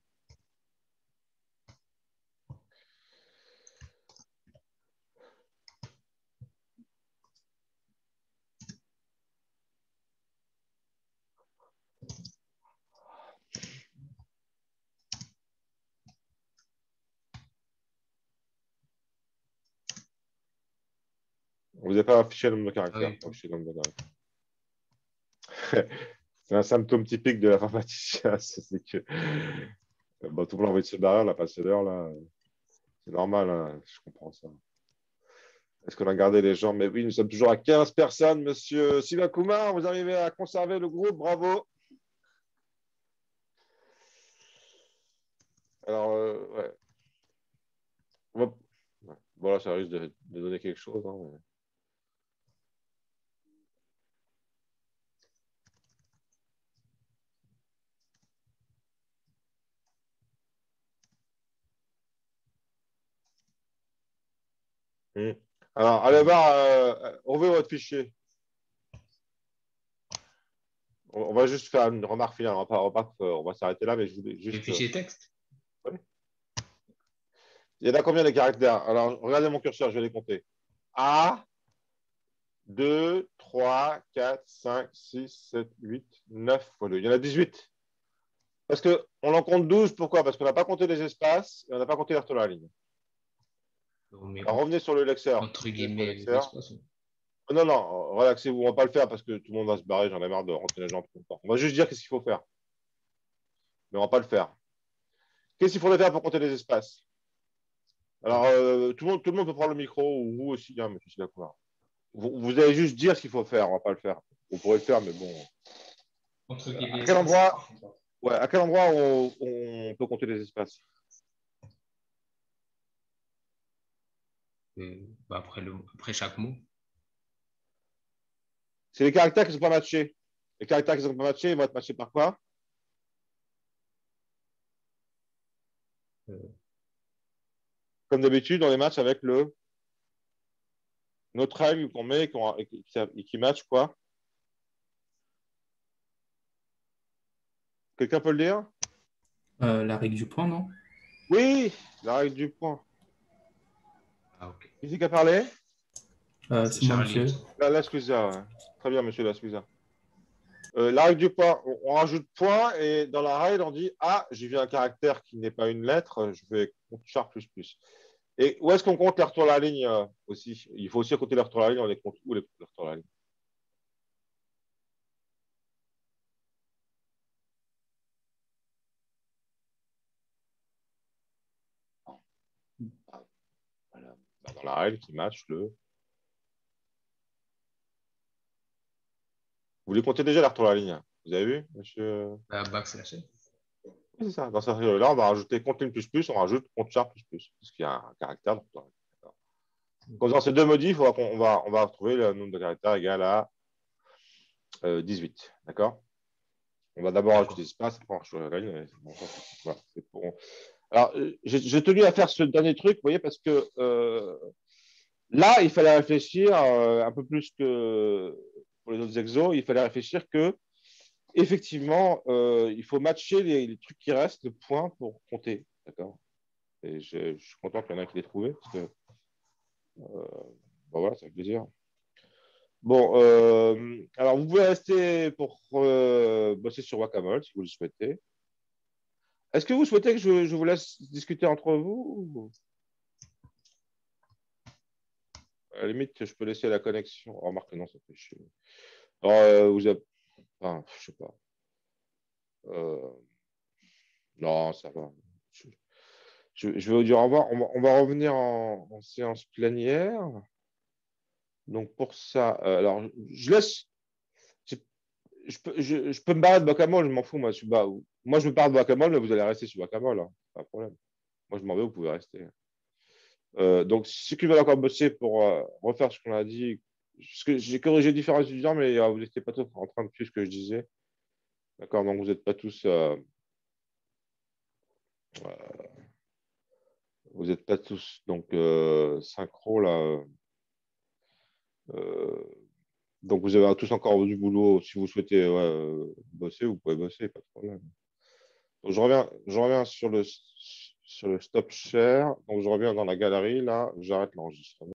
Vous n'avez pas affiché le nombre de caractères. Oui. Affiché le nombre de caractères. C'est un symptôme typique de l'informaticien. C'est que bon, tout le monde a envie de se barrer, on n'a pas passé l'heure là. C'est normal, hein, je comprends ça. Est-ce qu'on a gardé les gens? Mais oui, nous sommes toujours à 15 personnes, monsieur Sylvain Kumar. Vous arrivez à conserver le groupe, bravo. Alors, ouais. Bon, là, ça risque de donner quelque chose. Hein, mais... Alors, allez voir, ouvrez votre fichier. On va juste faire une remarque finale. On va s'arrêter là, mais je voulais Le juste. fichier texte. Il y en a combien de caractères? Alors, regardez mon curseur, je vais les compter. A, 2, 3, 4, 5, 6, 7, 8, 9 fois 2. Il y en a 18. Parce qu'on en compte 12. Pourquoi? Parce qu'on n'a pas compté les espaces et on n'a pas compté l'air de la ligne. Alors, revenez sur le lexeur. Entre guillemets, les Lexeur. espaces. Non, non, relaxez-vous. On ne va pas le faire parce que tout le monde va se barrer. J'en ai marre de rentrer les gens tout le temps. On va juste dire qu'est-ce qu'il faut faire. Mais on ne va pas le faire. Qu'est-ce qu'il faudrait faire pour compter les espaces? Alors, tout le monde peut prendre le micro, ou vous aussi, hein, monsieur Silakoura. Vous allez juste dire ce qu'il faut faire, on ne va pas le faire. Vous pourrez le faire, mais bon. Entre guillemets, À quel endroit on peut compter les espaces? après chaque mot. C'est les caractères qui ne sont pas matchés. Les caractères qui ne sont pas matchés, ils vont être matchés par quoi? Comme d'habitude, on les match avec notre règle qu'on met et qui match quoi? Quelqu'un peut le dire? La règle du point, non? Oui, la règle du point. Ah, ok. Qui a parlé? C'est moi, Charlie. monsieur. La Scusa, ouais. Très bien, monsieur la Scusa. La règle du point, on rajoute point et dans la règle, on dit ah, j'ai vu un caractère qui n'est pas une lettre, je vais compter char plus plus. Et où est-ce qu'on compte les retours à la ligne aussi? Il faut aussi compter les retours à la ligne, on les compte où les retours à la ligne? Voilà. Dans la règle qui match le. Vous les comptez déjà les retours à la ligne? Vous avez vu, monsieur? Backslash. Oui, c'est ça. Dans cette règle-là, on va rajouter compte ligne plus plus, on rajoute compte char plus plus, parce qu'il y a un caractère. Donc, dans ces deux modifs, on va retrouver le nombre de caractères égal à 18. D'accord? On va d'abord rajouter l'espace, après on rajoute la ligne. Voilà, alors, j'ai tenu à faire ce dernier truc, vous voyez, parce que là, il fallait réfléchir un peu plus que pour les autres exos, il fallait réfléchir que effectivement, il faut matcher les trucs qui restent, le point pour compter. D'accord? Et je suis content qu'il y en ait qui l'aient trouvé, parce que bon, voilà, ça fait plaisir. Bon, alors vous pouvez rester pour bosser sur Wacamole si vous le souhaitez. Est-ce que vous souhaitez que je vous laisse discuter entre vous ou... À la limite, je peux laisser la connexion. Oh, remarque, non, ça fait chier. Alors, vous avez... Enfin, je sais pas. Non, ça va. je vais vous dire au revoir. On va revenir en séance plénière. Donc, pour ça, alors, je laisse. Je peux me barrer de Bacamol, je m'en fous. Moi, moi, je me pars de Bacamol, mais vous allez rester sur Bacamol. Hein, pas de problème. Moi, je m'en vais, vous pouvez rester. Donc, ceux qui veulent encore bosser pour refaire ce qu'on a dit, parce que j'ai corrigé différents étudiants, mais vous n'étiez pas tous en train de suivre ce que je disais. D'accord, donc vous n'êtes pas tous. Vous n'êtes pas tous donc synchro là. Donc vous avez tous encore du boulot. Si vous souhaitez bosser, vous pouvez bosser, pas de problème. Donc, je reviens sur le stop share. Donc je reviens dans la galerie là. J'arrête l'enregistrement.